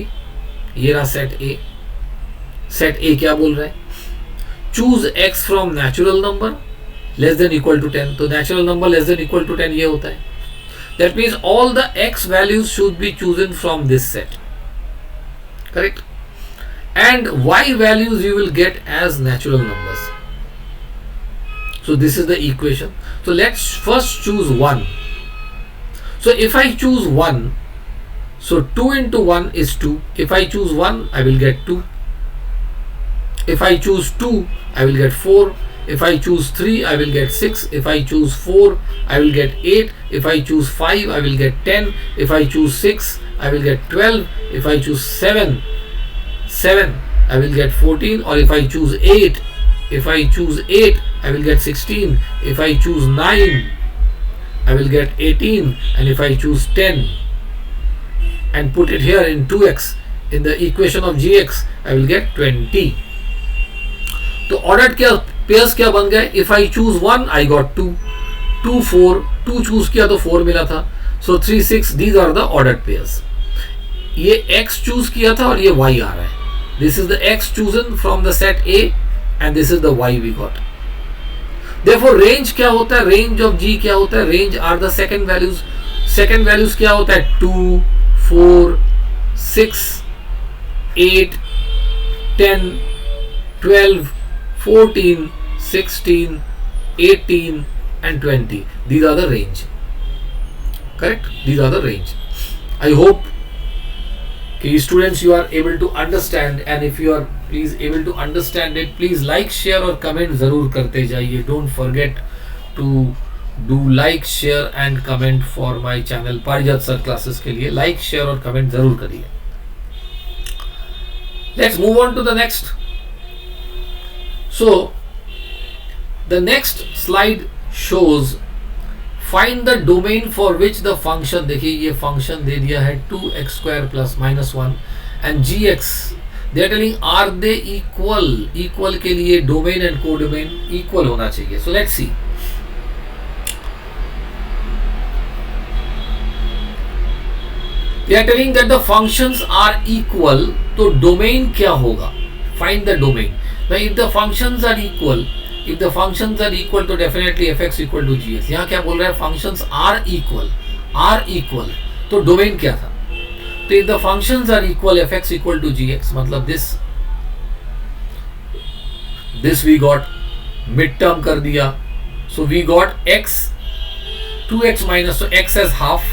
ये रहा set A. Set A क्या बोल रहा है? Choose x from natural number less than equal to 10. तो natural number less than equal to 10 ये होता है. That means all the x values should be chosen from this set. Correct? And y values you will get as natural numbers. So this is the equation. So let's first choose 1. So if I choose 1, so 2 into 1 is 2. If I choose 1, I will get 2. If I choose 2, I will get 4. If I choose 3, I will get 6. If I choose 4, I will get 8. If I choose 5, I will get 10. If I choose 6, I will get 12. If I choose 7, I will get 14. Or if I choose 8, I will get 16. If I choose 9, I will get 18. And if I choose 10 and put it here in 2x in the equation of gx, I will get 20. तो ordered क्या pairs क्या बन गए? If I choose 1, I got 2, 2 4, 2 choose किया तो 4 मिला था. So 3 6, these are the ordered pairs. ये x चूज किया था और ये y आ रहा है. This is the x chosen from the set A and this is the y we got. Therefore range क्या होता है? रेंज ऑफ G क्या होता है? Range are the second values. Second values क्या होता है? 2 4 6 8 10 12 14 16 18 and 20. These are the range. Correct? These are the range. I hope students you are able to understand, and if you are please able to understand it, please like, share और comment जरूर करते जाइए. Don't forget to do like, share and comment for my channel पारिजात sir classes के लिए. like, share और comment जरूर करिए. Let's move on to the next. So the next slide shows find the domain for which the function, देखिए ये function दे दिया है 2x square plus minus 1 and gx, they are telling are they equal. equal के लिए domain and codomain equal होना चाहिए. So let's see. They are telling that the functions are equal. तो domain क्या होगा? Find the domain. Now if the functions are equal, तो definitely fx equal to gx. यहाँ क्या बोल रहा है? functions are equal. तो domain क्या था? तो if the functions are equal, fx equal to gx, मतलब this we got midterm कर दिया. So we got x 2x minus, so x as half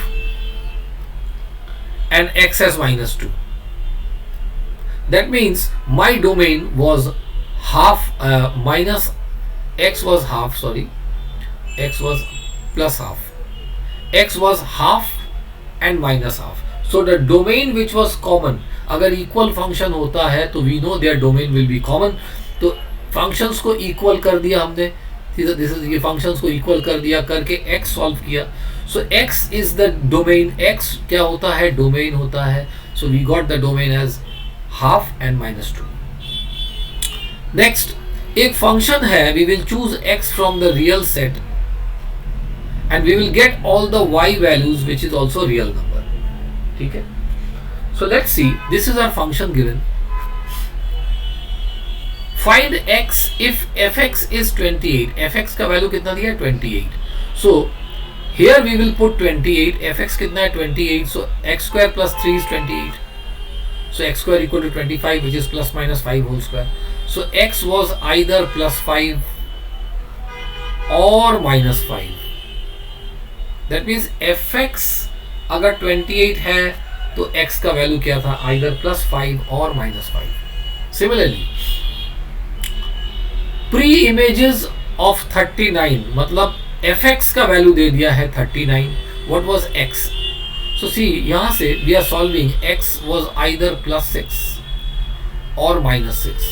and x as minus 2. That means my domain was half minus x was half, sorry, x was plus half, x was half and minus half. So the domain which was common, अगर equal function होता है तो we know their domain will be common. तो functions को equal कर दिया हमने, ये functions को equal कर दिया, करके x solve किया. So x is the domain. x क्या होता है? domain होता है. So we got the domain as half and minus 2. Next, एक function है, we will choose x from the real set and we will get all the y values which is also real number. ठीक है? So let's see, this is our function given. Find x if fx is 28. fx का value कितना दिया है? 28. So here we will put 28. fx कितना है? 28. So x square plus 3 is 28. So x square equal to 25, which is plus minus 5 whole square. So x was either plus 5 or minus 5. That means fx अगर 28 है तो x का value क्या था? either plus 5 or minus 5. Similarly, pre images of 39, मतलब fx का value दे दिया है 39. What was x? So see, यहाँ से we are solving. x was either plus 6 or minus 6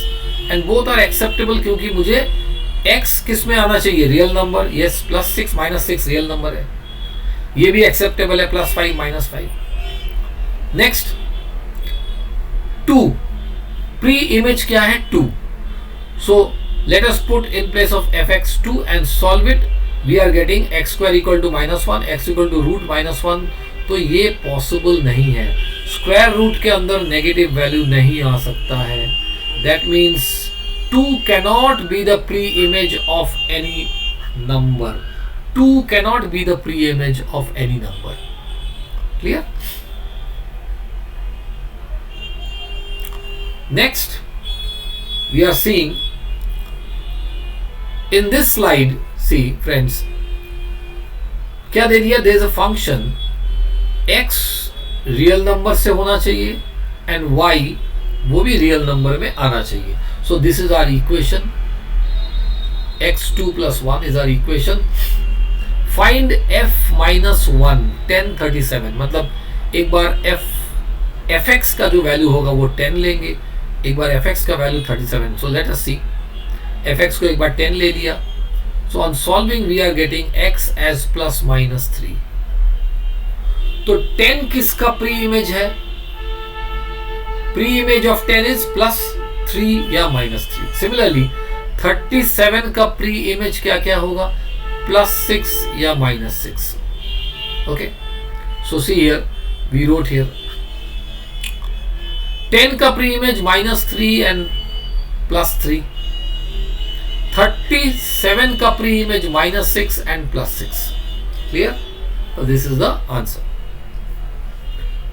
and both are acceptable क्योंकि मुझे x किस में आना चाहिए? Real number. yes, plus 6 minus 6 real number है, ये भी acceptable है. plus 5 minus 5. next 2, pre image क्या है? 2. so let us put in place of fx 2 and solve it. we are getting x square equal to minus 1, x equal to root minus 1. तो ये possible नहीं है. Square root के अंदर negative value नहीं आ सकता है. That means 2 cannot be the pre image of any number. 2 cannot be the pre image of any number. Clear? Next we are seeing in this slide. See friends, क्या दे दिया? There is a function x real number से होना चाहिए and y वो भी real number में आना चाहिए. So this is our equation. x2 plus 1 is our equation. Find f minus 1 1037. मतलब एक बार fx का जो वैल्यू होगा वो 10 लेंगे, एक बार fx का value 37. So let us see. fx को एक बार 10 ले लिया. So on solving we are getting x as plus minus 3. तो 10 किसका प्री इमेज है? Pre image of 10 is plus 3 या माइनस 3. सिमिलरली 37 का प्री इमेज क्या क्या होगा? प्लस 6 या minus 6. Okay, so see here we wrote here 10 का pre image minus 3 and plus 3. 37 का pre image minus 6 and plus 6. Clear? So this is the answer.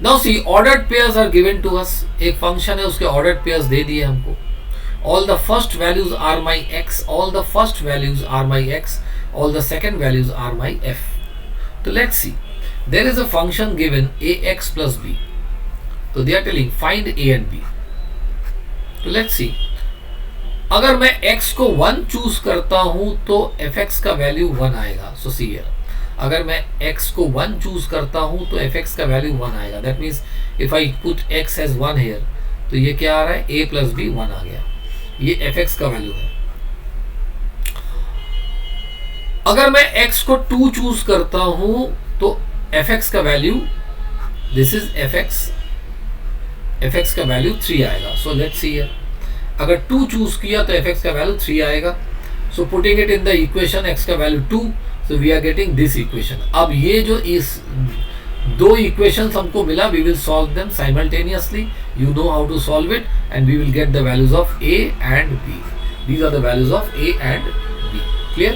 Now see, ordered pairs are given to us. एक function है, उसके ordered pairs दे दिए हमको. All the first values are my x, all the first values are my x, all the second values are my f. So let's see. There is a function given ax plus b. So they are telling find a and b. So let's see. अगर मैं x को 1 choose करता हूं तो fx का value 1 आएगा. So see here. अगर मैं x को 1 चूज करता हूं तो fx का वैल्यू 1 आएगा. That means if I put x as 1 here तो ये क्या आ रहा है? a प्लस b 1 आ गया. ये fx का वैल्यू है. अगर मैं x को 2 चूज करता हूं तो fx का वैल्यू, दिस इज fx का वैल्यू 3 आएगा. सो लेट्स सी हियर. अगर 2 चूज किया तो fx का वैल्यू 3 आएगा. So putting it in the equation x का value 2. So we are getting this equation. अब ये जो इस दो equations हमको मिला, we will solve them simultaneously. You know how to solve it, and we will get the values of a and b. These are the values of a and b. Clear?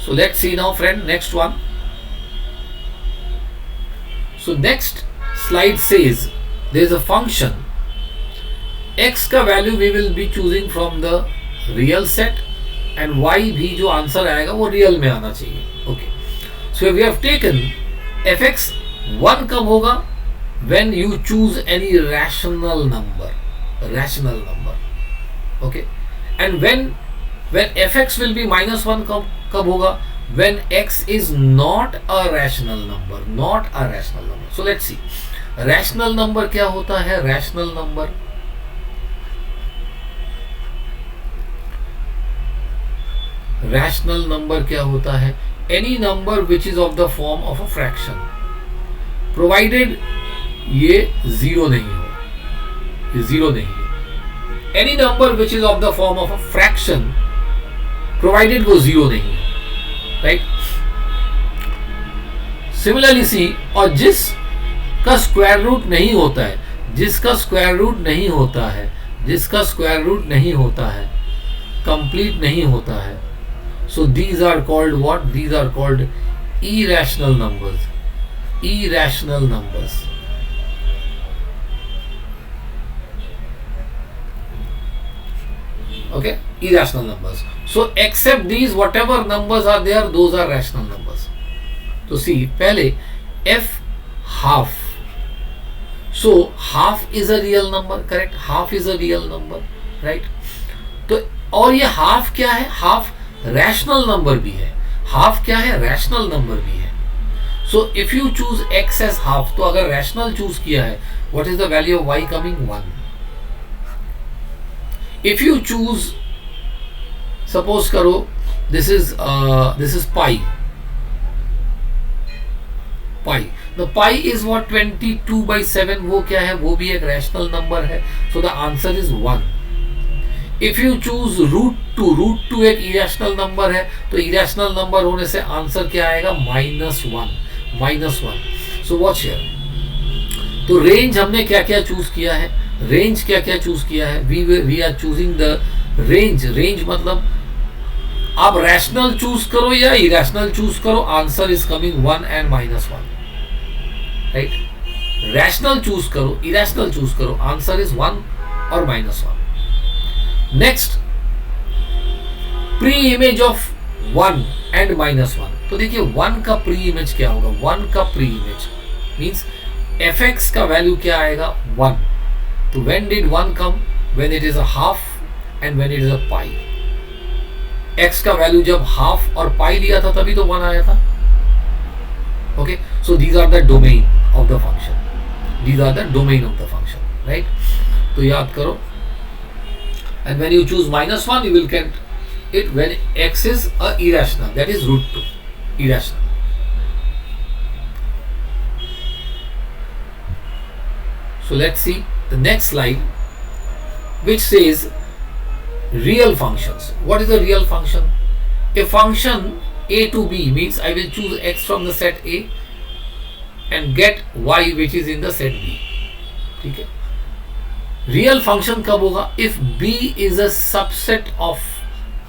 So let's see now, friend. Next one. So next slide says there is a function. x का value we will be choosing from the real set and y भी जो answer आएगा वो real में आना चाहिए. Okay, so we have taken fx 1 कब होगा? When you choose any rational number. Okay, and when fx will be minus 1 कब होगा? When x is not a rational number. So let's see, rational number क्या होता है? Rational number क्या होता है? Any number which is of the form of a fraction, provided ये zero नहीं हो. Any number which is of the form of a fraction, provided वो जीरो नहीं है. राइट? सिमिलरली सी, और जिसका स्क्वायर रूट नहीं होता है, कंप्लीट नहीं होता है. So these are called what? These are called irrational numbers. Okay, irrational numbers. So except these, whatever numbers are there, those are rational numbers. So see, पहले f half. So half is a real number, correct? Half is a real number, right? तो और ये half क्या है? Half rational number भी है. Half क्या है? रैशनल नंबर भी है. So if you choose x as half, तो अगर रैशनल चूज किया है, what is the value of y coming? 1. If you choose, suppose करो this is pi. The pi is what? 22/7. वो क्या है? वो भी एक रैशनल नंबर है. So the answer is 1. If you choose root two एक इरेशनल नंबर है, तो इरेशनल नंबर होने से आंसर क्या आएगा? -1. So watch here. तो रेंज हमने क्या क्या चूज किया है? We are choosing the range मतलब आप रैशनल चूज करो या इरेशनल चूज करो, answer is coming 1 and -1. Right? Rational choose करो, इरेशनल चूज करो, आंसर इज 1 और -1. Next, pre image of 1 and -1. तो देखिए 1 का प्री इमेज क्या होगा? 1 का pre image means f x का वैल्यू क्या आएगा 1. तो when did 1 come? When it is a half and when it is a pi. X का वैल्यू जब हाफ और पाई लिया था तभी तो 1 आया था. Okay, so these are the domain of the function. These are the domain of the function, right? तो याद करो. And when you choose -1 you will get it when x is a irrational, that is √2 irrational. So let's see the next slide, which says real functions. What is a real function? A function a to b means I will choose x from the set A and get y which is in the set B. ठीक है. Real function कब होगा? If b is a subset of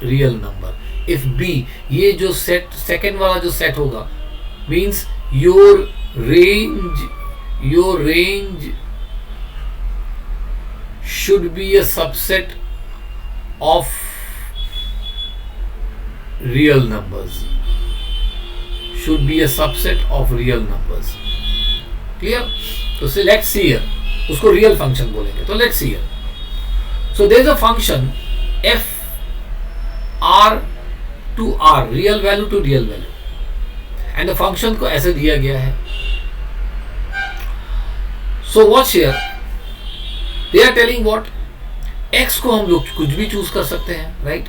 real number. If b, ये जो set second वाला जो set होगा means your range should be a subset of real numbers. Should be a subset of real numbers. Clear? So say let's see here. उसको real function बोलेंगे. तो let's see here. So there is a function f r to r, real value to real value, and the function को ऐसे दिया गया है. So watch here. They are telling what? x को हम लोग कुछ भी चूज कर सकते हैं, राइट?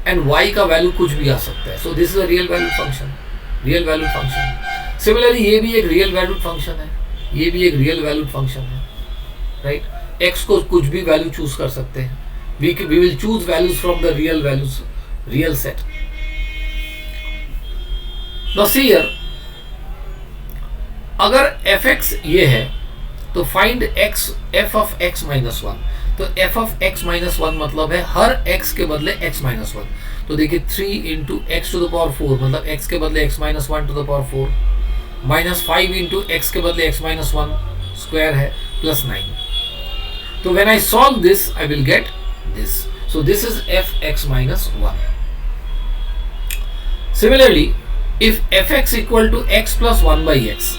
एंड y का वैल्यू कुछ भी आ सकता है. So this is a real value function. Real value function. Similarly ये भी एक रियल वैल्यू फंक्शन है. ये भी एक रियल वैल्यू फंक्शन है, राइट? x को कुछ भी वैल्यू चूज कर सकते हैं. we will choose values from the real values, real set. Now see here, अगर fx ये है तो find x f of x minus 1. तो f of x minus 1 मतलब है हर x के बदले x minus 1. तो देखिए 3 into x to the power 4 मतलब x के बदले x minus 1 to the power 4 minus 5 into x के बदले x minus 1 स्क्वायर है plus 9. तो when I solve this I will get this. So this is f x minus 1. Similarly, if fx equal to x plus 1 by x,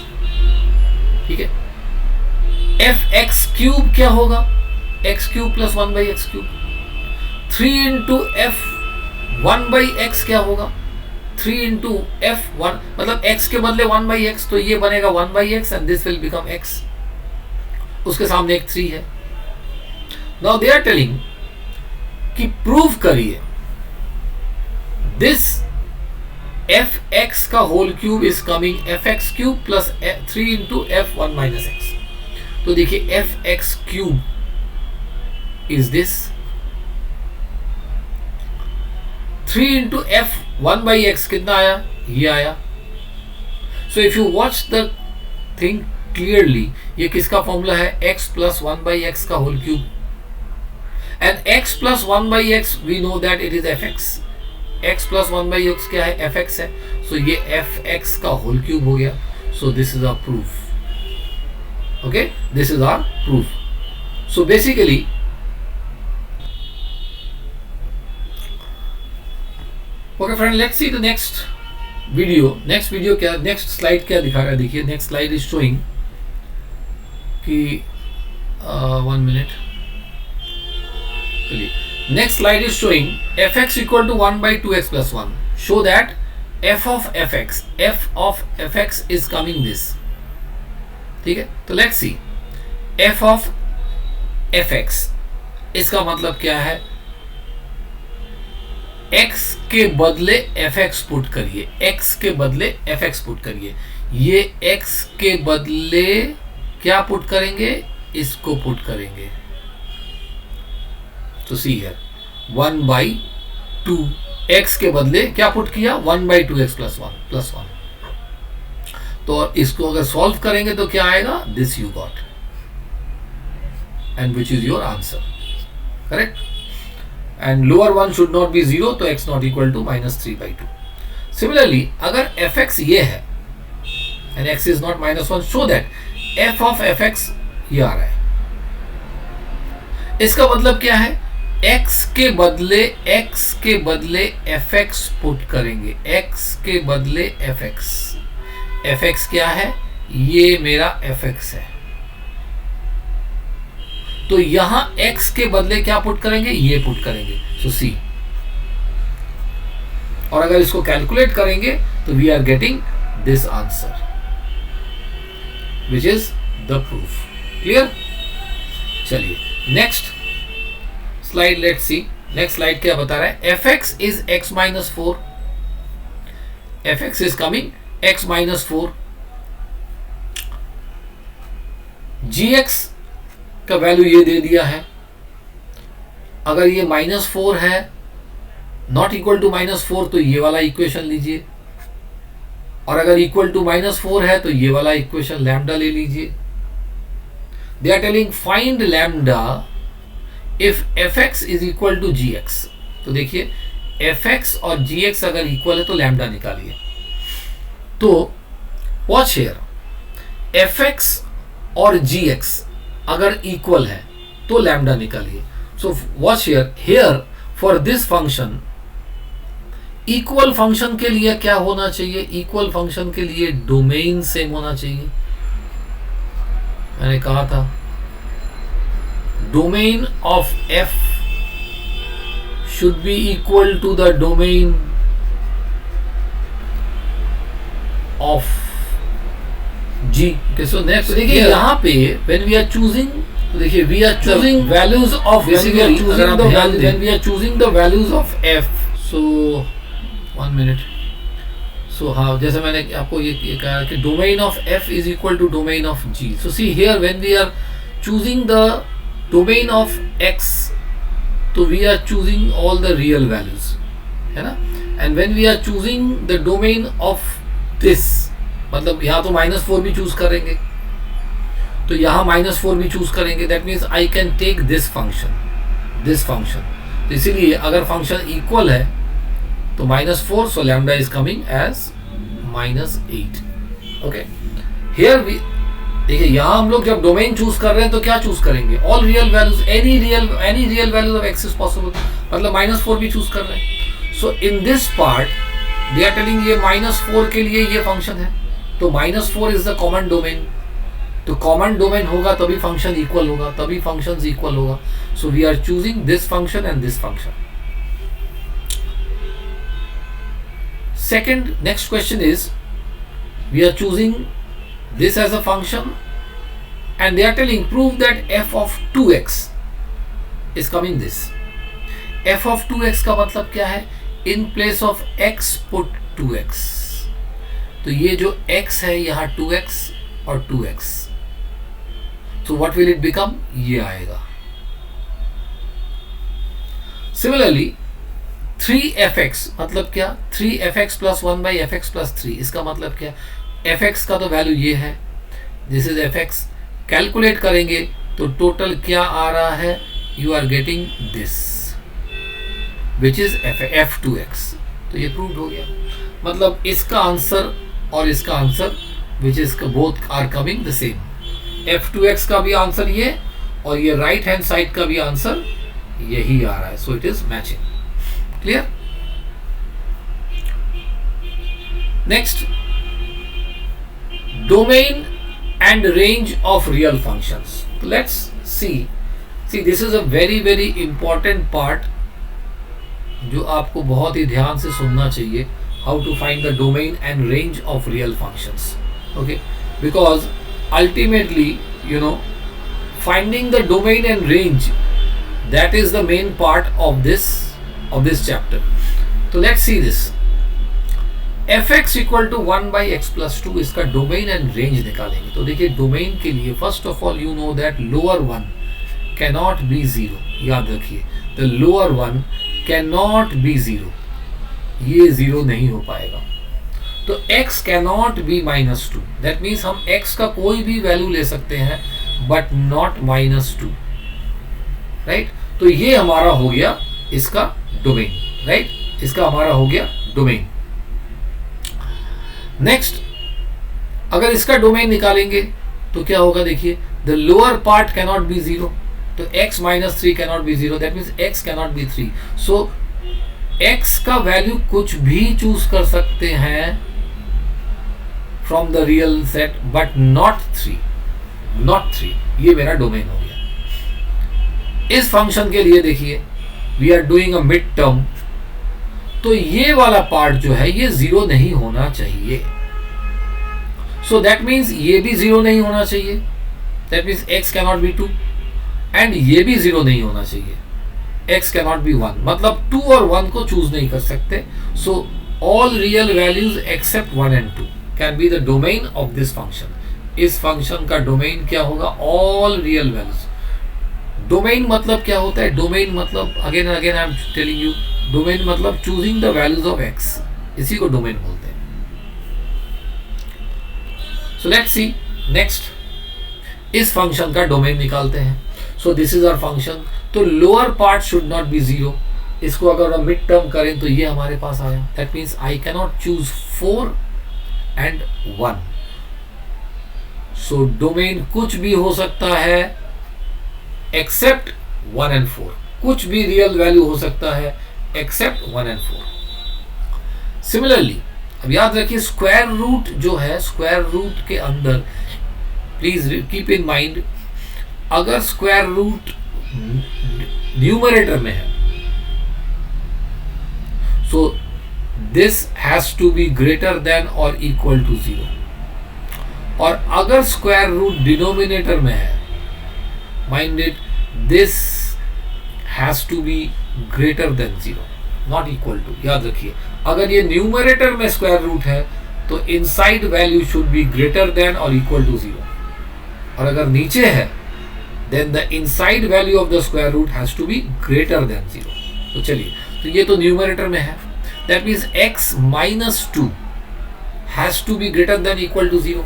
ठीक है, f x cube क्या होगा? X cube plus 1 by x cube. 3 into f 1 by x क्या होगा? 3 into f 1 मतलब x के बदले 1 by x, तो ये बनेगा 1 by x and this will become x. उसके सामने एक 3 है. नाउ दे आर टेलिंग कि प्रूव करिए दिस एफ एक्स का whole cube is coming f x cube plus 3 into f 1 minus x. तो देखिए f x cube is this 3 into f 1 by x कितना आया? ये आया. So if you watch the thing clearly, ये किसका formula है? x प्लस 1 बाई एक्स का whole cube. And x plus 1 by x we know that it is f x. x plus 1 by x क्या है? एफ एक्स है. So ये f x का whole cube हो गया. So this is our proof. Okay, this is our proof. So basically, okay friend, let's see the next video. Next video क्या, next slide क्या दिखा रहा है? देखिए next slide is showing कि 1 minute. चलिए, next slide is showing fx equal to 1 by 2x plus 1. Show that f of fx is coming this. ठीक है, तो let's C f of fx. इसका मतलब क्या है? x के बदले fx पुट करिए. x के बदले fx पुट करिए. ये x के बदले क्या पुट करेंगे? इसको पुट करेंगे. तो सी है 1 by 2 x के बदले क्या पुट किया? 1 by 2x plus 1. तो इसको अगर सॉल्व करेंगे तो क्या आएगा? This you got and which is your answer. Correct. And lower one should not be 0, तो x not equal to -3/2. Similarly अगर fx ये है and x is not -1, show that f of fx ये आ रहा है. इसका मतलब क्या है? x के बदले fx पुट करेंगे. x के बदले fx. fx क्या है? ये मेरा fx है. तो यहां x के बदले क्या पुट करेंगे, ये पुट करेंगे, सो सी। और अगर इसको कैलकुलेट करेंगे तो we are getting this answer which is the proof. Clear? चलिए next slide let's see. Next slide क्या बता रहा है, fx is x minus 4, fx is coming x minus 4, gx का वैल्यू ये दे दिया है। अगर ये -4 है, नॉट इक्वल टू -4, तो ये वाला इक्वेशन लीजिए, और अगर इक्वल टू -4 है तो ये वाला इक्वेशन लैम्डा ले लीजिए। They are telling find lambda if fx is equal to gx। तो देखिए fx और gx अगर इक्वल है तो लैम्डा निकालिए। तो वॉच हियर, fx और gx अगर इक्वल है तो लैम्डा निकालिए। सो watch here, here for this function, equal function के लिए क्या होना चाहिए, इक्वल फंक्शन के लिए डोमेन सेम होना चाहिए। मैंने कहा था domain of f should be equal to the domain of g। Okay, so next देखिए यहाँ पे when we are choosing, देखिए we are choosing values of, basically when we are choosing the values of f, so 1 minute, so हाँ, जैसे मैंने आपको ये कहा कि domain of f is equal to domain of g। so see here when we are choosing the domain of x, तो we are choosing all the real values, है ना, and when we are choosing the domain of this, मतलब यहाँ तो -4 भी choose करेंगे, तो यहाँ -4 भी चूज करेंगे, that means I can take this function। तो इसीलिए अगर फंक्शन इक्वल है तो -4, so lambda is coming as -8। Okay, here we देखिए यहाँ हम लोग जब डोमेन चूज कर रहे हैं तो क्या चूज करेंगे, all real values, any real values of x is possible, मतलब -4 भी चूज कर रहे हैं। So in this part they are telling ये -4 के लिए ये फंक्शन है, तो -4 इज द कॉमन डोमेन, तो कॉमन डोमेन होगा तभी फंक्शन इक्वल होगा, तभी फंक्शंस इक्वल होगा। So we are choosing this function and this function. Second, next question is we are choosing this as a function and they are telling prove that f of 2x is coming this। f of 2x का मतलब क्या है, in place of x put 2x, तो ये जो x है यहाँ 2x और 2x, so what will it become, ये आएगा। Similarly 3fx मतलब क्या, 3fx plus 1 by fx plus 3, इसका मतलब क्या, fx का तो वैल्यू ये है, दिस इज fx, कैलकुलेट करेंगे तो टोटल क्या आ रहा है, you are getting this which is f2x। तो ये प्रूव्ड हो गया, मतलब इसका आंसर और इसका answer which is both are coming the same, f2x का भी आंसर ये और ये राइट हैंड साइड का भी आंसर यही आ रहा है, so it is matching. Clear? Next, domain and range of real functions। let's see this is a very important part जो आपको बहुत ही ध्यान से सुनना चाहिए, how to find the domain and range of real functions। okay, because ultimately you know finding the domain and range, that is the main part of this chapter। so let's see this, fx equal to 1 by x plus 2, इसका domain and range निकालेंगे। तो देखिए domain के लिए first of all you know that lower one can not be 0, याद रखिए, the lower one can not be 0, ये 0 नहीं हो पाएगा। तो x can not B -2, that means हम x का कोई भी वैल्यू ले सकते हैं बट नॉट -2, राइट। तो ये हमारा हो गया इसका डोमेन, राइट, इसका हमारा हो गया डोमेन। नेक्स्ट, अगर इसका डोमेन निकालेंगे तो क्या होगा, देखिए the lower part can not be 0, तो x -3 can not be 0, that means x can not B 3। So x का वैल्यू कुछ भी चूज कर सकते हैं from the real set but not 3, ये मेरा डोमेन हो गया। इस फंक्शन के लिए देखिए we are doing a mid term, तो ये वाला पार्ट जो है ये जीरो नहीं होना चाहिए। सो दैट मीन्स ये भी जीरो नहीं होना चाहिए, that means x cannot B 2, and ये भी जीरो नहीं होना चाहिए, x कैनॉट बी 1, मतलब 2 और 1 को चूज नहीं कर सकते। So all real values except 1 and 2 can be the domain of this function. इस फंक्शन का डोमेन क्या होगा? All real values. डोमेन मतलब क्या होता है? डोमेन मतलब again again I am telling you, domain मतलब choosing the values of x, इसी को डोमेन बोलते हैं। सो लेट्स सी नेक्स्ट, इस फंक्शन का डोमेन निकालते हैं। So this is our function, तो lower part should not be zero. इसको अगर हम मिड टर्म करें तो ये हमारे पास आया, that means I cannot choose 4 and 1। So domain कुछ भी हो सकता है एक्सेप्ट 1 एंड 4, कुछ भी रियल वैल्यू हो सकता है एक्सेप्ट 1 एंड 4। सिमिलरली अब याद रखिए स्क्वायर रूट जो है, स्क्वायर रूट के अंदर प्लीज कीप इन माइंड, अगर स्क्वायर रूट न्यूमरेटर में है so this has to be greater than और इक्वल टू 0, और अगर स्क्वायर रूट डिनोमिनेटर में है, mind it, this has to be greater than 0, not equal to. याद रखिए अगर ये न्यूमरेटर में स्क्वायर रूट है तो inside value should be greater than और इक्वल टू 0, और अगर नीचे है then the inside value of the square root has to be greater than 0। तो चलिए, तो ये तो न्यूमरेटर में है, that means x minus 2 has to be greater than equal to 0,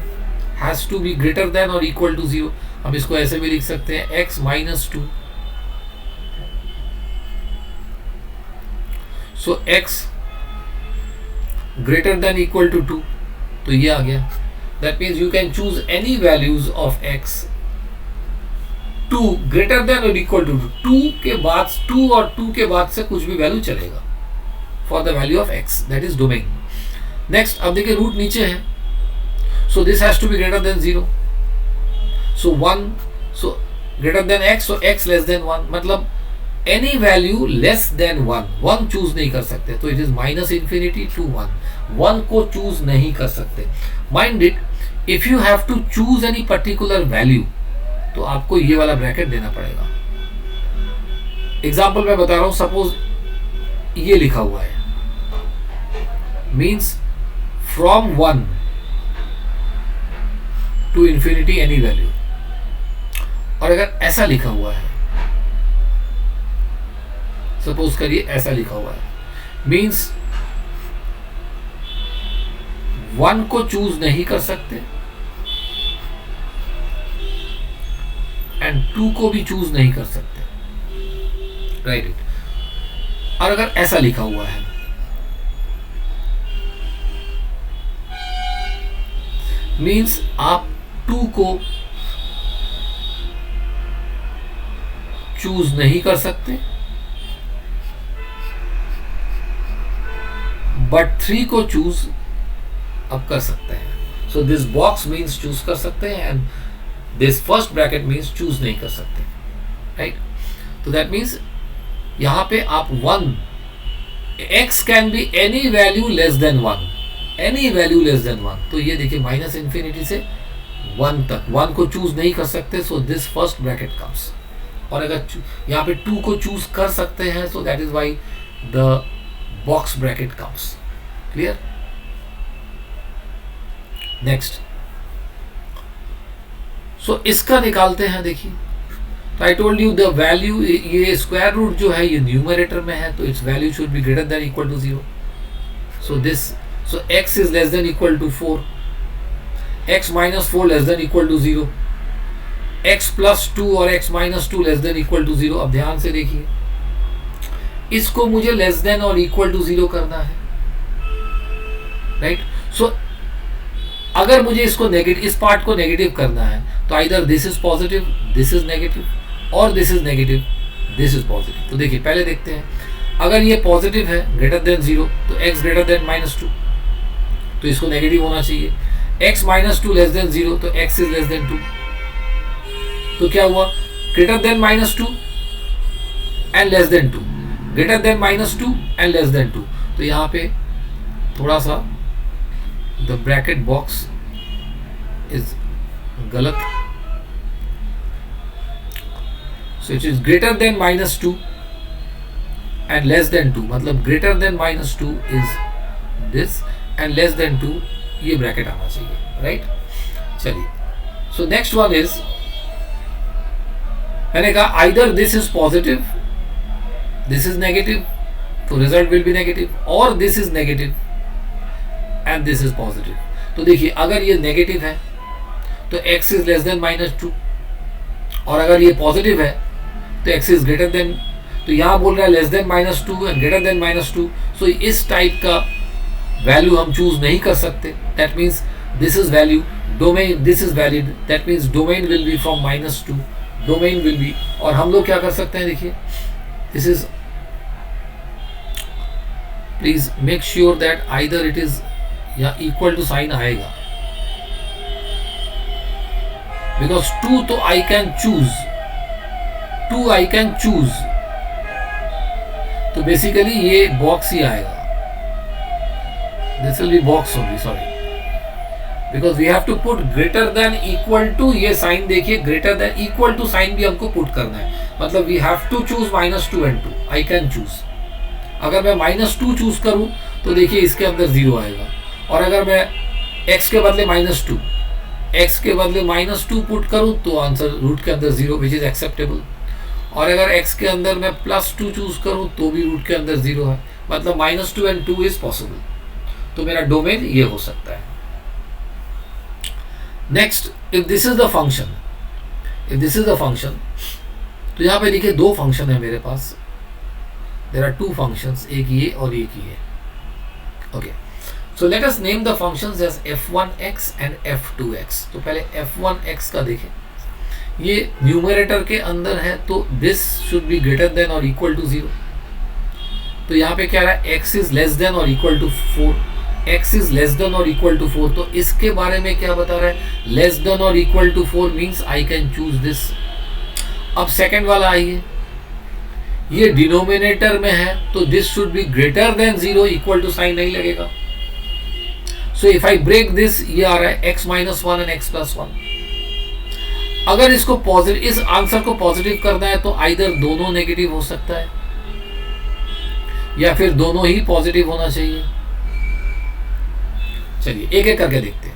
has to be greater than और इक्वल टू 0। हम इसको ऐसे भी लिख सकते हैं x minus 2, so x greater than equal to 2, तो ये आ गया। That means you can choose any values of x 2 greater than और इक्वल टू 2 के बाद, 2 और 2 के बाद से कुछ भी वैल्यू चलेगा for the value of x, that is domain. Next अब देखिए रूट नीचे है, so this has to be greater than 0, so 1, so greater than x, so x less than 1, मतलब any value less than 1 choose नहीं कर सकते, तो it is minus infinity to 1 को चूज नहीं कर सकते। Mind it, if you have to choose any particular value तो आपको ये वाला ब्रैकेट देना पड़ेगा। एग्जाम्पल मैं बता रहा हूं, सपोज ये लिखा हुआ है, means from 1 to infinity any value, और अगर ऐसा लिखा हुआ है, सपोज करिए ऐसा लिखा हुआ है, मीन्स 1 को चूज नहीं कर सकते एंड 2 को भी चूज नहीं कर सकते, राइट इट। और अगर ऐसा लिखा हुआ है, मीन्स आप 2 को चूज नहीं कर सकते बट 3 को चूज अब कर सकते हैं। So this box means choose कर सकते हैं and this first bracket means choose नहीं कर सकते, राइट। तो दैट मीन्स यहां पे आप 1, x can be any value less than 1, any value less than 1, तो ये देखिए माइनस इंफिनिटी से 1 तक 1 को चूज नहीं कर सकते, so this first bracket comes. और अगर यहाँ पे 2 को चूज कर सकते हैं, so that is why the box bracket comes. Clear? Next, so इसका निकालते हैं। देखिए, तो I told you the value, ये स्क्वायर रूट जो है ये न्यूमरेटर में है, तो its value should be greater than equal to 0। So this, so x is less than equal to 4, x minus 4 less than equal to 0, x plus 2 और x minus 2 less than equal to 0। अब ध्यान से देखिए, इसको मुझे less than और equal to 0 करना है, राइट। सो अगर मुझे इसको नेगेटिव, इस पार्ट को नेगेटिव करना है, तो either this is positive, this is negative, और this is negative, this is positive. तो देखिए पहले देखते हैं, अगर ये पॉजिटिव है ग्रेटर देन 0 तो x ग्रेटर देन माइनस 2, तो इसको नेगेटिव होना चाहिए। x माइनस 2 लेस देन 0 तो x इज लेस देन 2, तो क्या हुआ, greater than minus 2, and less then 2, greater then -2 and less then 2। तो यहाँ पे थोड़ा सा द ब्रैकेट बॉक्स इज गलत। So it is greater then -2 and less then 2, मतलब greater than -2 is this and less then 2 ये ब्रैकेट आना चाहिए, राइट। चलिए, सो नेक्स्ट वन इज, मैंने कहा either this is positive, this is negative, तो result will be negative, और this is negative and this is positive. तो देखिए, अगर ये नेगेटिव है तो x इज लेस देन -2, और अगर ये पॉजिटिव है तो x इज ग्रेटर देन, तो यहां बोल रहा है less then -2 and greater than -2। सो इस टाइप का वैल्यू हम चूज नहीं कर सकते। That means this is value, domain this is valid, that means domain will be from -2, domain will be, और हम लोग क्या कर सकते हैं, देखिए this is, please make sure that either it is या इक्वल टू साइन आएगा, बिकॉज 2 तो I can choose, 2 I can choose, तो बेसिकली ये बॉक्स ही आएगा, this will be box only, sorry, because we have to put greater than equal to, ये sign देखिए, greater than equal to sign भी हमको पुट करना है, मतलब we have to choose -2 and 2, I can choose. अगर मैं -2 चूज करूं तो देखिए इसके अंदर 0 आएगा, और अगर मैं x के बदले -2, x के बदले -2 पुट करूं तो आंसर रूट के अंदर 0, विच इज एक्सेप्टेबल, और अगर x के अंदर मैं +2 चूज करूं तो भी रूट के अंदर 0 है, मतलब -2 एंड 2 इज पॉसिबल, तो मेरा डोमेन ये हो सकता है। Next, if this is the function, if this is the function, तो यहाँ पे देखिए 2 फंक्शन है मेरे पास, देयर आर 2 फंक्शंस, एक ये और एक ये, okay. So let us name the functions as f1x and f2x। तो पहले f1x का देखें, ये न्यूमरेटर के अंदर है, तो this should be greater than और इक्वल टू 0। तो यहाँ पे क्या रहा है, x इज लेस देन और equal to 4, x is less than और इक्वल टू 4, तो इसके बारे में क्या बता रहा है, लेस देन और equal to 4 means I can choose this. अब सेकेंड वाला आइए, ये डिनोमिनेटर में है तो this should be greater than 0, equal to sign नहीं लगेगा। So if I break this, ये आ रहा है x -1 एंड x +1। अगर इसको पॉजिटिव, इस आंसर को पॉजिटिव करना है तो आइदर दोनों नेगेटिव हो सकता है या फिर दोनों ही पॉजिटिव होना चाहिए। चलिए एक एक करके देखते हैं।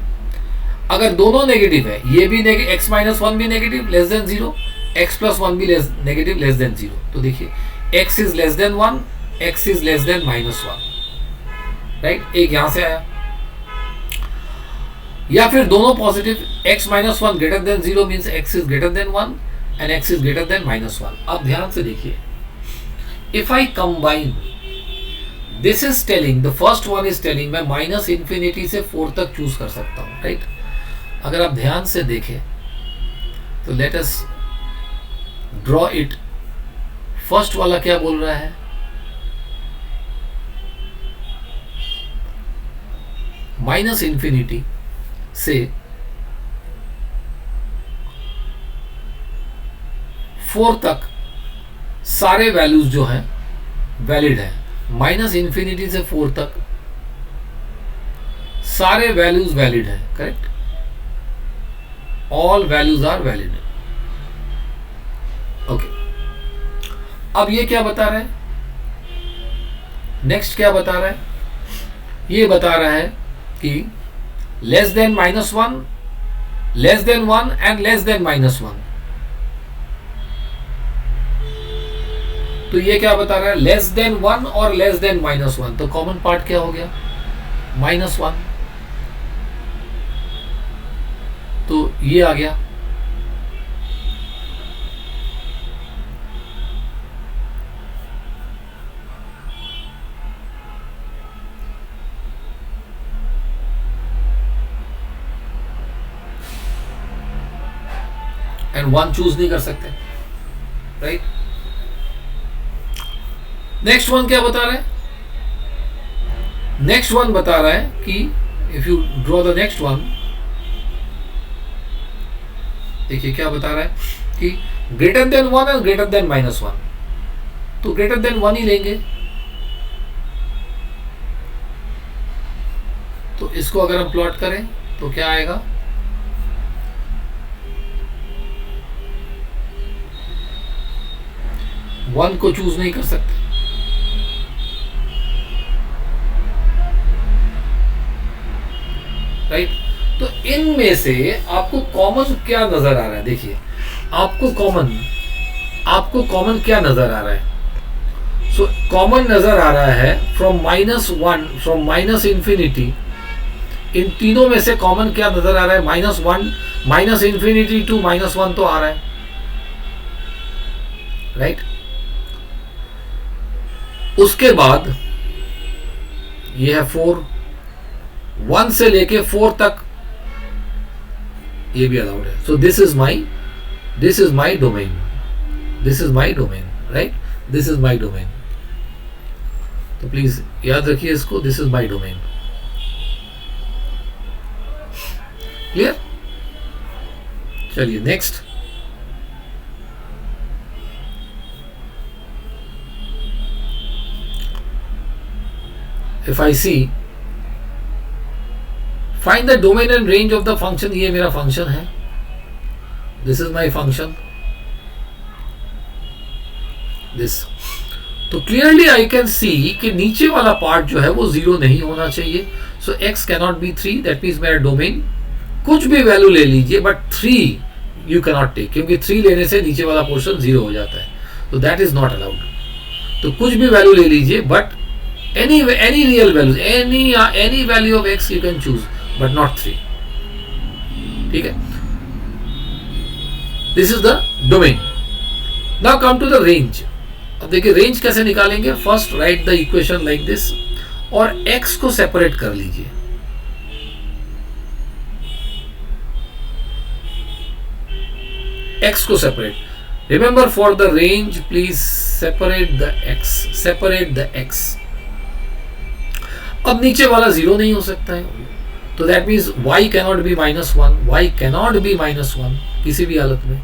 अगर दोनों नेगेटिव है, ये भी x -1 भी नेगेटिव लेस देन 0, x +1 भी नेगेटिव लेस देन 0, तो देखिए x is less than 1, x is less than -1, right, एक यहां से आया। या फिर दोनों positive, x -1 greater than 0 means x is greater than 1 and x is greater than -1। अब ध्यान से देखिए, if I combine, this is telling, the first one is telling मैं -∞ से 4 तक चूज कर सकता हूं, राइट। अगर आप ध्यान से देखें तो let us draw it. First वाला क्या बोल रहा है, -∞ से 4 तक सारे वैल्यूज जो हैं वैलिड है। -∞ से 4 तक सारे वैल्यूज वैलिड है, correct, all values are valid, okay. अब ये क्या बता रहा है, नेक्स्ट क्या बता रहा है, ये बता रहा है कि less than -1, less than 1 and less than -1। तो ये क्या बता रहा है, लेस देन 1 और लेस देन -1, तो कॉमन पार्ट क्या हो गया, -1, तो ये आ गया। एंड 1 चूज नहीं कर सकते, राइट। नेक्स्ट वन क्या बता रहा है, नेक्स्ट वन बता रहा है कि if you draw the next one, देखिए क्या बता रहा है कि greater than 1 and greater than -1। तो ग्रेटर देन 1 ही लेंगे। तो इसको अगर हम प्लॉट करें तो क्या आएगा, वन को चूज नहीं कर सकते, राइट। तो इनमें से आपको कॉमन क्या नजर आ रहा है, देखिए आपको कॉमन क्या नजर आ रहा है। सो कॉमन नजर आ रहा है फ्रॉम -1, फ्रॉम माइनस इंफिनिटी, इन तीनों में से कॉमन क्या नजर आ रहा है, -1, माइनस इंफिनिटी टू -1 तो आ रहा है, राइट। उसके बाद ये है 4, 1 से लेके 4 तक ये भी अलाउड है। So this is my domain, right, this is my domain. तो प्लीज याद रखिए इसको, this is my domain. Clear? चलिए next. If I see, find the domain and range of the function, ये मेरा फंक्शन है, this is my function, this। तो clearly I can see कि नीचे वाला पार्ट जो है वो 0 नहीं होना चाहिए। So x cannot be 3, that means मेरा डोमेन कुछ भी वैल्यू ले लीजिए बट 3 you cannot take, क्योंकि 3 लेने से नीचे वाला पोर्शन 0 हो जाता है, तो that is not allowed। तो कुछ भी वैल्यू ले लीजिए but any real values, any value of x you can choose but not 3, ठीक है। this is the domain। now come to the range। अब देखिए रेंज कैसे निकालेंगे, first right the equation like this और x को सेपरेट कर लीजिए। x को separate, remember for the range please separate the x। अब नीचे वाला 0 नहीं हो सकता है, तो that means y cannot be -1 किसी भी हालत में।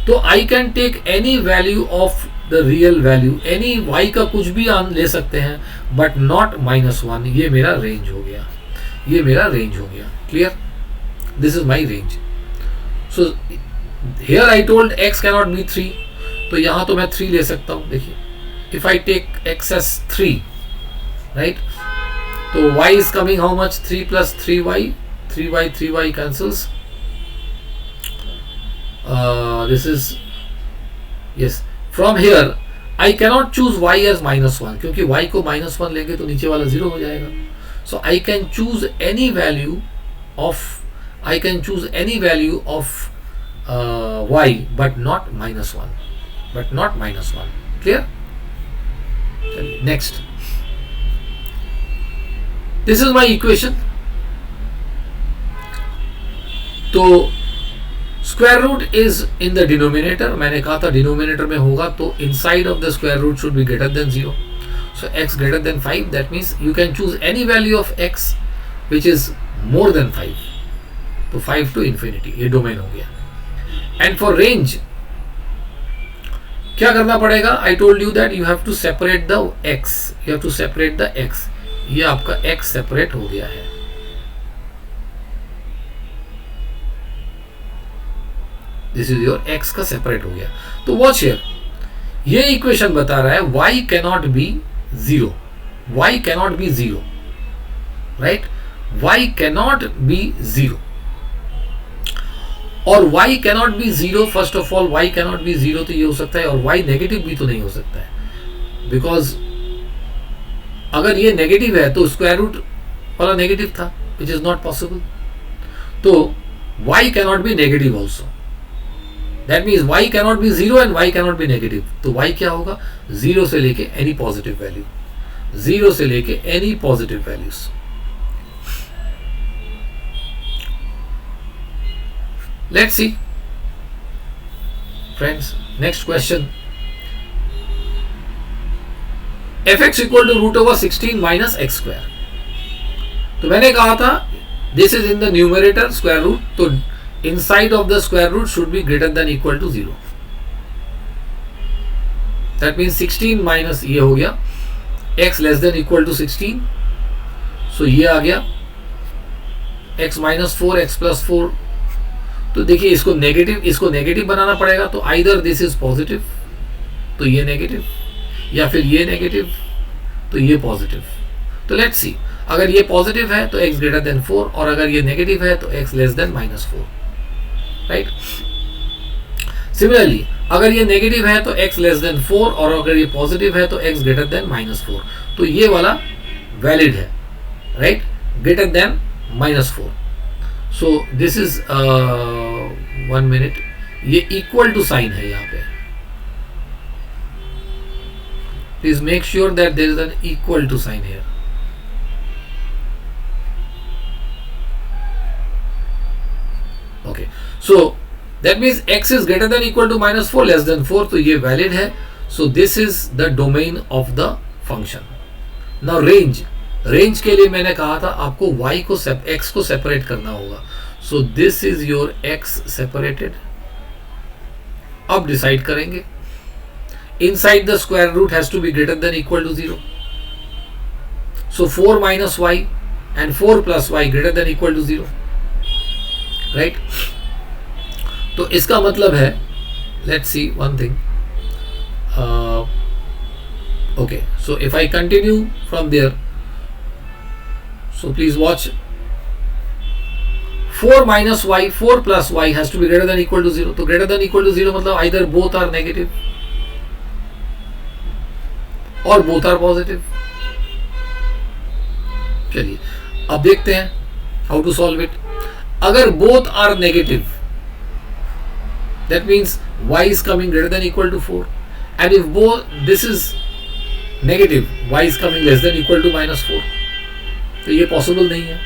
तो I can take any value of the real value, any y का कुछ भी ले सकते हैं बट नॉट -1। ये मेरा रेंज हो गया, clear? This is my range. So here I told x cannot B 3, तो यहां तो मैं 3 ले सकता हूं। देखिए if I take x as 3, right, तो y is coming how much, 3 plus 3y cancels, this is yes। from here I cannot choose y as -1, क्योंकि y को -1 लेंगे तो नीचे वाला 0 हो जाएगा। so I can choose any value of y but not -1, clear? next, this is my equation. तो square root is in the denominator, मैंने कहा था डिनोमिनेटर में होगा तो inside of the square root should be greater than 0। So x greater than 5, that means you can choose any value of x which is more than 5, तो 5 to infinity, ये domain हो गया। एंड फॉर रेंज क्या करना पड़ेगा, I told you that you have to separate the x, ये आपका x separate हो गया है। दिस इज योर x का सेपरेट हो गया। तो वॉच हियर, ये इक्वेशन बता रहा है y cannot be 0, right, y cannot be 0। और y cannot be 0, first of all y cannot be 0 तो ये हो सकता है, और y नेगेटिव भी तो नहीं हो सकता है, बिकॉज अगर ये नेगेटिव है तो स्क्वायर रूट वाला नेगेटिव था, विच इज नॉट पॉसिबल। तो y cannot be negative also, that means y cannot be 0 and y cannot be negative. तो y क्या होगा, 0 से लेके any positive values. Let's see friends, next question. fx equal to √16 minus x square. तो मैंने कहा था this is in the numerator square root, तो inside of the square root should be greater than equal to 0। That means 16 minus ये हो गया x less than equal to 16, so ये आ गया x माइनस 4 x प्लस 4। तो देखिए इसको नेगेटिव बनाना पड़ेगा, तो आइदर दिस इज पॉजिटिव तो ये नेगेटिव, या फिर ये नेगेटिव तो ये पॉजिटिव। तो लेट्स सी, अगर ये पॉजिटिव है तो x ग्रेटर देन 4, और अगर ये नेगेटिव है तो x less then minus 4, right. Similarly अगर ये नेगेटिव है तो x लेस देन 4, और अगर ये पॉजिटिव है तो x ग्रेटर देन माइनस 4, तो ये वाला वैलिड है, right, greater than minus 4। So this is 1 minute, ये इक्वल टू साइन है यहाँ पे, please make sure that there is an equal to sign here. Okay, so that means x is greater than equal to minus 4 less than 4, तो ये valid है। So this is the domain of the function. Now range के लिए मैंने कहा था आपको y को x को सेपरेट करना होगा। So this is your x separated. अब डिसाइड करेंगे, inside the square root has to be greater than equal to 0। So 4 minus y and 4 plus y greater than equal to 0, right. तो इसका मतलब है, let's see one thing, okay, so if I continue from there, so please watch, 4 minus y, 4 plus y has to be greater than equal to 0. तो greater than equal to 0 मतलब either both are negative और both are positive। चलिए अब देखते हैं how to solve it। अगर both are negative, that means y is coming greater than equal to 4, and if both this is negative, y is coming less than equal to minus 4, तो ये possible नहीं है।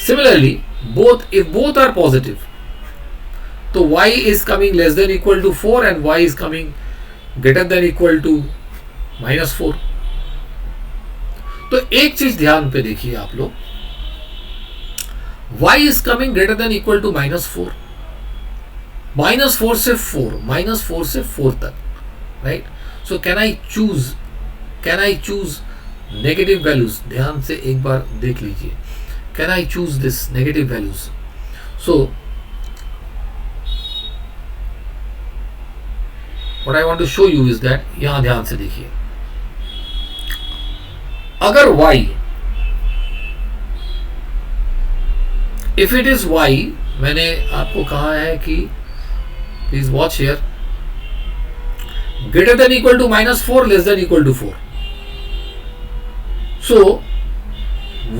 Similarly if both are positive, तो y is coming less than equal to 4 and y is coming greater than equal to minus 4। तो एक चीज ध्यान पे देखिए आप लोग, y is coming greater than equal to minus 4, minus 4 से 4 तक, right. So can I choose negative values? ध्यान से एक बार देख लीजिए, can I choose this negative values? So what I want to show you is that, यहां ध्यान से देखिए, अगर y, if it is y, मैंने आपको कहा है कि please watch here, greater than equal to minus 4 less than equal to 4। So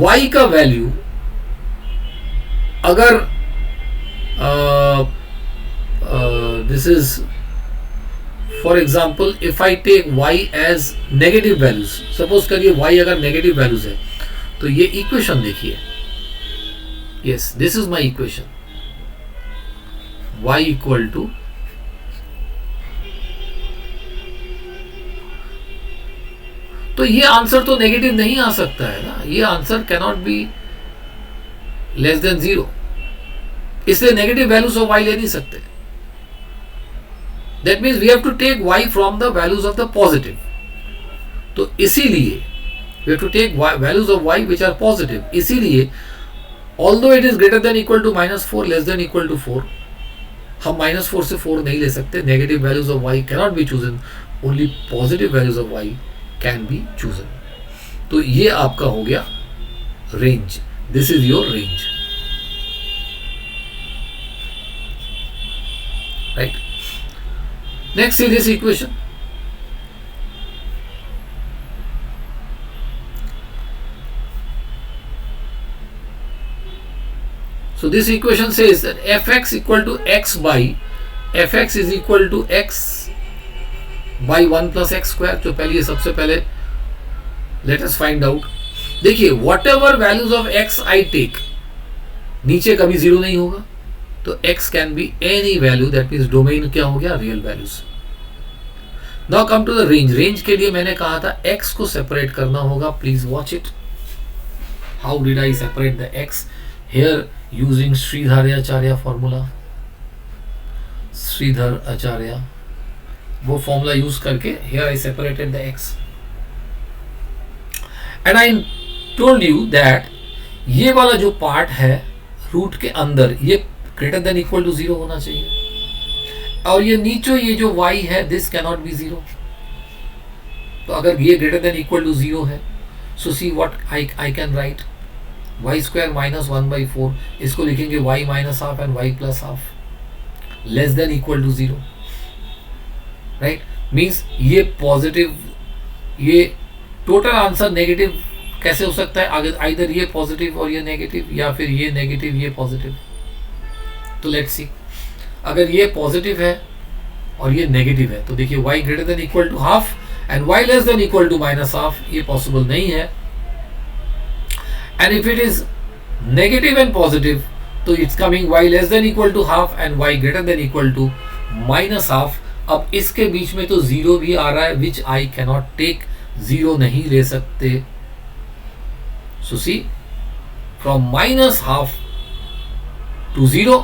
y का वैल्यू अगर this is for example, if I take y as negative values, suppose करिए y अगर negative values है, तो ये इक्वेशन देखिए, yes this is my equation, y equal to, तो ये आंसर तो नेगेटिव नहीं आ सकता है ना, ये answer can not be less than 0, इसलिए नेगेटिव वैल्यूज ऑफ y ले नहीं सकते। That means we have to take y from the values of the positive. तो इसीलिए we have to take values of y which are positive. इसीलिए although it is greater than equal to minus 4 less than equal to 4, हम minus 4 से 4 नहीं ले सकते। Negative values of y can not B chosen, only positive values of y can be chosen. तो ये आपका हो गया range, this is your range, right. Next see this equation, so this equation says that fx equal to x by fx is equal to x by 1 plus x square। तो पहले सबसे पहले let us find out, देखिए whatever values of x I take, नीचे कभी 0 नहीं होगा, तो x can be any value, that means domain क्या हो गया, real values। Now come to the range। Range के लिए मैंने कहा था x को सेपरेट करना होगा, please watch it, how did I separate the x here using Sridhar Acharya formula, Sridhar Acharya वो फॉर्मूला यूज करके here I separated the x and I told you that ये वाला जो पार्ट है रूट के अंदर ये ग्रेटर देन इक्वल टू 0 होना चाहिए और ये नीचे ये जो y है दिस कैन नॉट बी 0. तो अगर ये ग्रेटर देन इक्वल टू 0 है so see what I can write y square minus 1/4 इसको लिखेंगे y minus half and y plus half less than equal to 0. Right means ये positive ये total answer negative कैसे हो सकता है आइदर ये पॉजिटिव और ये नेगेटिव या फिर ये नेगेटिव ये पॉजिटिव. तो लेट्स सी अगर ये पॉजिटिव है और ये नेगेटिव है तो देखिए y greater than equal to half and y less than equal to minus half ये पॉसिबल नहीं है. And if it is negative and positive तो it's coming y less than equal to half and y greater than equal to minus half. अब इसके बीच में तो 0 भी आ रहा है विच आई कैन नॉट टेक 0 नहीं ले सकते. सो सी फ्रॉम माइनस हाफ टू 0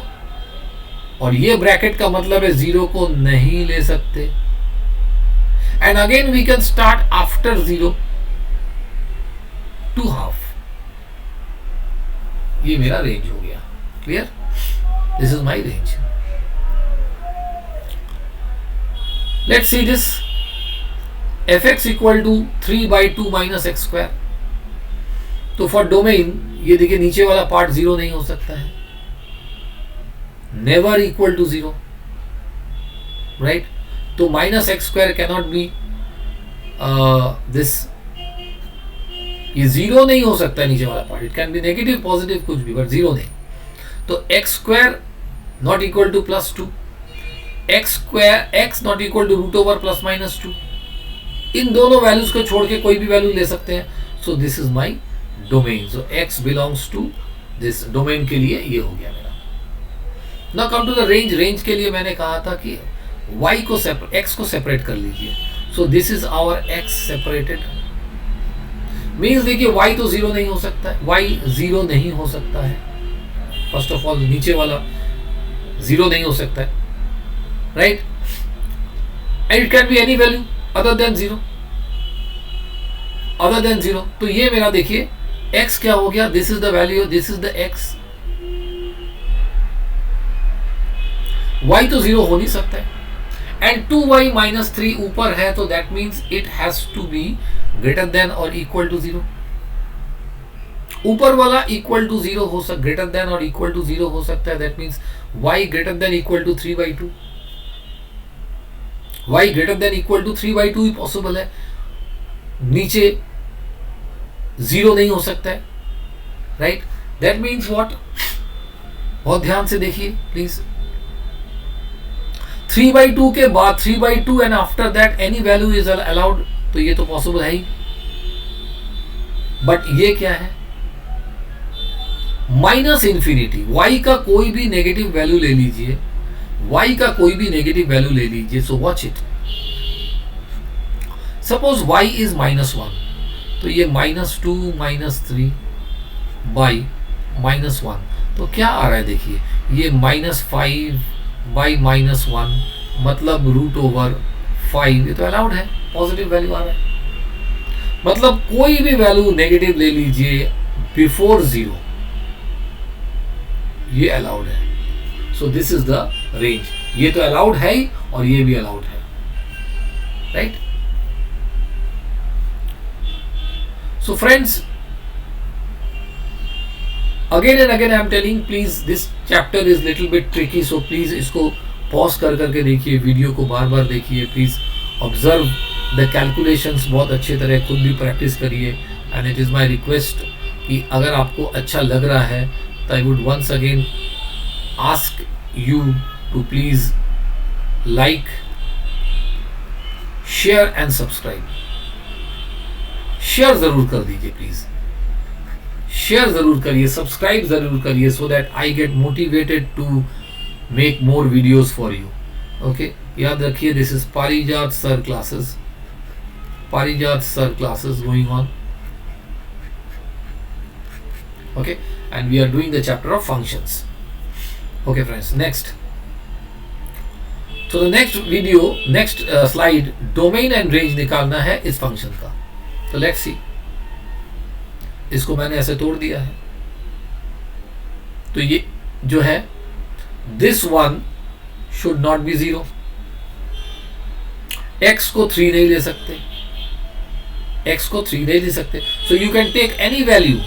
और ये ब्रैकेट का मतलब है 0 को नहीं ले सकते. And again we can start after 0 to half. ये मेरा रेंज हो गया. Clear? This is my range. Let's see this fx equal to 3/2 minus x square. तो फॉर डोमेन ये देखिए नीचे वाला पार्ट 0 नहीं हो सकता है. Never equal to 0. राइट तो minus x square cannot be this. ये 0 नहीं हो सकता है नीचे वाला part. It can be negative positive कुछ भी बट 0 नहीं. तो x square not equal to plus 2. X square x not equal to root over plus minus 2. इन दोनों वैल्यूज को छोड़ के कोई भी वैल्यू ले सकते हैं. So this is my domain. So x belongs to this domain के लिए ये हो गया मेरा. Now come to the range. Range के लिए मैंने कहा था कि y को x को सेपरेट कर लीजिए. So this is our x separated. Means देखिए y तो 0 नहीं हो सकता है. y 0 नहीं हो सकता है. फर्स्ट ऑफ ऑल नीचे वाला 0 नहीं हो सकता है. Right and it can be any value other then 0. Other than 0 तो ये मेरा देखिए x क्या हो गया. This is the value this is the x. y तो 0 हो नहीं सकता है. एंड 2y माइनस 3 ऊपर है तो that means it has to be greater than और इक्वल टू 0. ऊपर वाला इक्वल टू 0 हो सकता ग्रेटर देन और इक्वल टू 0 हो सकता है. That means y greater than equal to 3/2. y greater than equal to 3/2 ही पॉसिबल है. नीचे 0 नहीं हो सकता है. Right that means what. बहुत ध्यान से देखिए प्लीज. 3/2 के बाद 3/2 and after that any value is allowed. तो ये तो पॉसिबल है ही. बट ये क्या है माइनस इंफिनिटी. y का कोई भी नेगेटिव वैल्यू ले लीजिए. y का कोई भी नेगेटिव वैल्यू ले लीजिए. सो watch it. Suppose y is -1 तो ये -2 -3 बाई -1 तो क्या आ रहा है देखिए ये -5 बाई -1 मतलब √5. ये तो अलाउड है. पॉजिटिव वैल्यू आ रहा है. मतलब कोई भी वैल्यू नेगेटिव ले लीजिए बिफोर 0 ये अलाउड है. So this is the range. ये तो अलाउड है ही और ये भी अलाउड है. Right so friends again and again I am telling please this chapter is little bit tricky. So please इसको पॉज कर करके देखिए. वीडियो को बार बार देखिए. Please observe the calculations. बहुत अच्छे तरह खुद भी प्रैक्टिस करिए. And it is my request कि अगर आपको अच्छा लग रहा है तो I would once again ask you to please like share and subscribe. Share जरूर कर दीजिए प्लीज. शेयर जरूर करिए. सब्सक्राइब जरूर करिए so that I get motivated to make more videos for you. Okay याद रखिए this is Parijat sir classes. Parijat sir classes going on. Okay and we are doing the chapter of functions. Okay friends, next तो next slide domain and range निकालना है इस function का। तो let's सी, इसको मैंने ऐसे तोड़ दिया है। तो ये जो है this one should not be 0, x को 3 नहीं ले सकते, x को 3 नहीं ले सकते, so you can take any value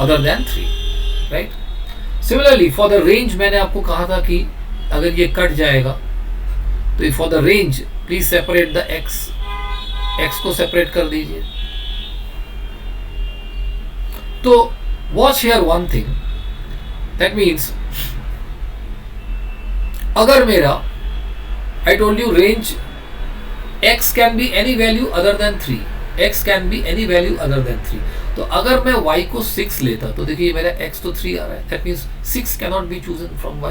other than 3, right. Similarly for the range मैंने आपको कहा था कि अगर ये कट जाएगा तो for the range please separate the x को सेपरेट कर दीजिए। तो watch here one thing, that means अगर मेरा I told you range x can be any value other than 3, x can be any value other than 3। तो अगर मैं y को 6 लेता तो देखिए मेरा x तो 3 आ रहा है, that means 6 cannot be chosen from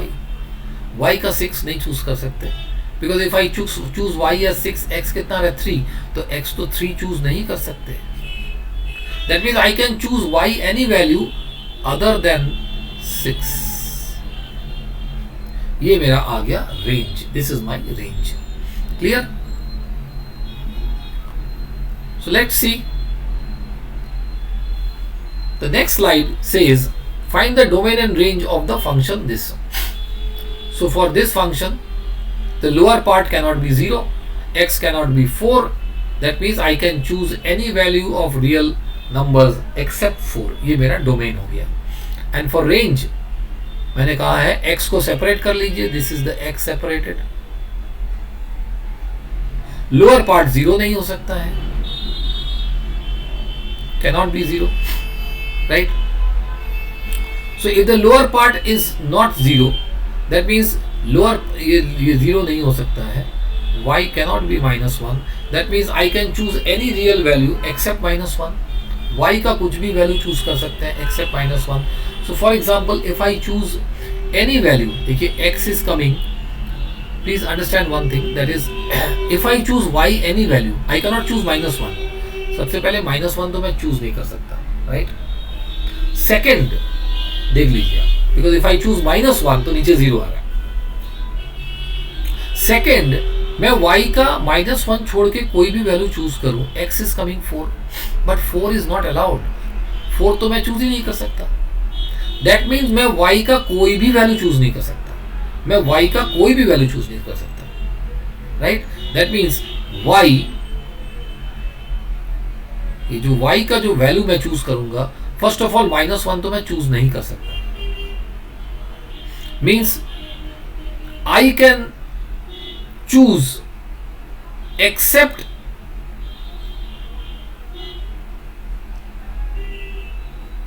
y का 6 नहीं चूज कर सकते, because if I choose y as 6, x कितना आ रहा है 3, तो x तो 3 चूज नहीं कर सकते। that means I can choose y any value other than 6। ये मेरा आ गया range, this is my range, clear. So let's see the next slide says find the domain and range of the function this. So for this function the lower part cannot be 0, x cannot B 4, that means I can choose any value of real numbers accept 4। ये मेरा domain हो गया। And for range मैंने कहा है x को separate कर लीजिए, this is the x separated. Lower part 0 नहीं हो सकता है, cannot be 0, right. So if the lower part is not 0, that means lower ये 0 नहीं हो सकता है। y cannot be -1, that means I can choose any real value except -1। y का कुछ भी वैल्यू चूज कर सकते हैं accept -1। So for example, if I choose any value, देखिए x is coming, please understand one thing, that is if I choose y any value, I cannot choose -1। सबसे पहले -1 तो मैं चूज नहीं कर सकता, राइट। सेकेंड देख लीजिए आप, बिकॉज इफ आई चूज -1 तो नीचे 0 आ रहा है। सेकेंड, मैं y का -1 छोड़ के कोई भी वैल्यू चूज करूं, x is coming 4, but 4 is not allowed, 4 तो मैं चूज ही नहीं कर सकता। दैट मीन्स मैं y का कोई भी वैल्यू चूज नहीं कर सकता, मैं y का कोई भी वैल्यू चूज नहीं कर सकता, राइट। दैट मीन्स y, ये जो y का जो वैल्यू मैं चूज करूंगा, फर्स्ट ऑफ ऑल -1 तो मैं चूज नहीं कर सकता। Means I can choose except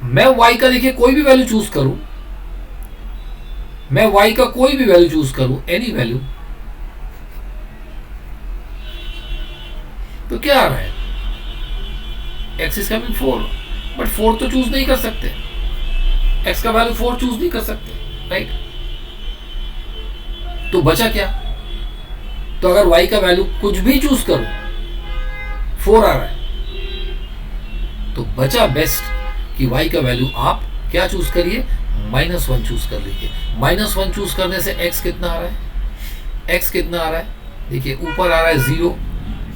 मैं y का देखिए कोई भी वैल्यू चूज करूं, मैं y का कोई भी वैल्यू चूज करूं, एनी वैल्यू, तो क्या आ रहा है, x is coming 4, बट 4 तो चूज नहीं कर सकते, x का वैल्यू 4 चूज नहीं कर सकते, राइट। तो बचा क्या, तो अगर y का वैल्यू कुछ भी चूज करूं 4 आ रहा है, तो बचा बेस्ट कि y का वैल्यू आप क्या चूज करिए, -1 चूज कर लीजिए। -1 चूज करने से x कितना आ रहा है, x कितना आ रहा है, देखिए ऊपर आ रहा है 0,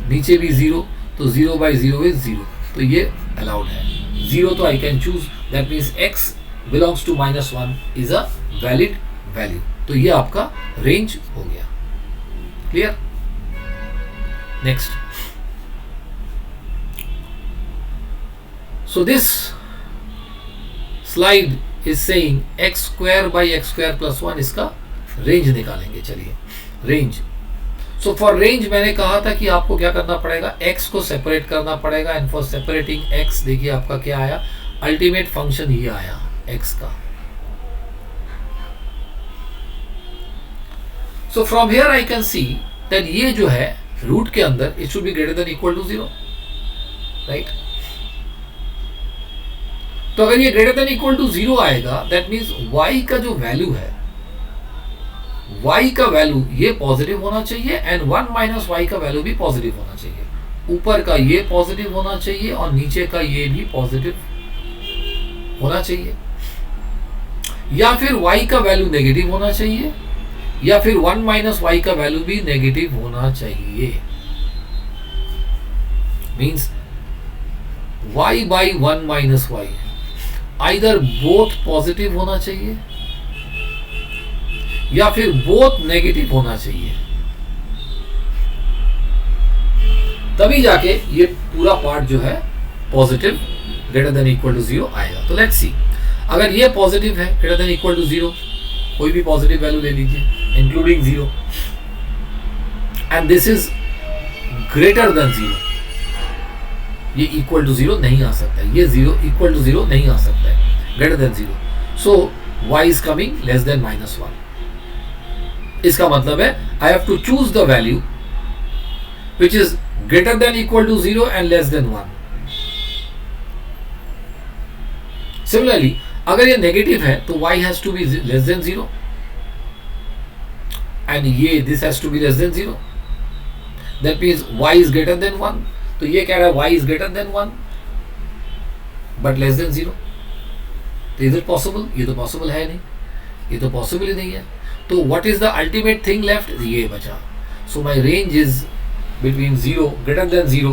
नीचे भी 0, तो 0/0 इज 0, तो ये अलाउड है। 0 तो I can choose, that means x belongs to -1 is a valid value. तो ये आपका रेंज हो गया, clear. Next, so this slide is saying x² + 1, इसका रेंज निकालेंगे। चलिए रेंज, सो फॉर रेंज मैंने कहा था कि आपको क्या करना पड़ेगा, x को सेपरेट करना पड़ेगा। एंड फॉर सेपरेटिंग x, देखिए आपका क्या आया, अल्टीमेट फंक्शन ये आया x का। So from here I can see that ये जो है रूट के अंदर it should be greater than equal to 0, right. तो अगर ये ग्रेटर देन इक्वल टू 0 आएगा, दैट मीन्स y का जो वैल्यू है, y का वैल्यू ये पॉजिटिव होना चाहिए, एंड 1 - y का वैल्यू भी पॉजिटिव होना चाहिए। ऊपर का ये पॉजिटिव होना चाहिए और नीचे का ये भी पॉजिटिव होना चाहिए, या फिर y का वैल्यू नेगेटिव होना चाहिए, या फिर 1 माइनस वाई का वैल्यू भी नेगेटिव होना चाहिए. Means y by 1 minus y either both positive होना चाहिए या फिर बोथ नेगेटिव होना चाहिए, तभी जाके ये पूरा पार्ट जो है positive greater than equal to 0 आएगा. तो लेट्स सी, अगर ये पॉजिटिव है ग्रेटर देन इक्वल टू 0, कोई भी पॉजिटिव वैल्यू ले लीजिए including 0, and this is greater than 0, ये इक्वल टू 0 नहीं आ सकता है, ये 0 इक्वल टू 0 नहीं आ सकता है, greater than 0. So y is coming less than -1. इसका मतलब है I have to choose the value which is greater than equal to 0 and less than 1. Similarly अगर ये नेगेटिव है तो y has to be less than 0 and ये this has to be less than 0. That means y is greater than 1. तो ये कह रहा है y is greater than 1 but less than 0. तो इज इट पॉसिबल? ये तो पॉसिबल है नहीं, ये तो पॉसिबल ही नहीं है. तो what is the ultimate thing left? ये बचा. So my range is between 0 greater than 0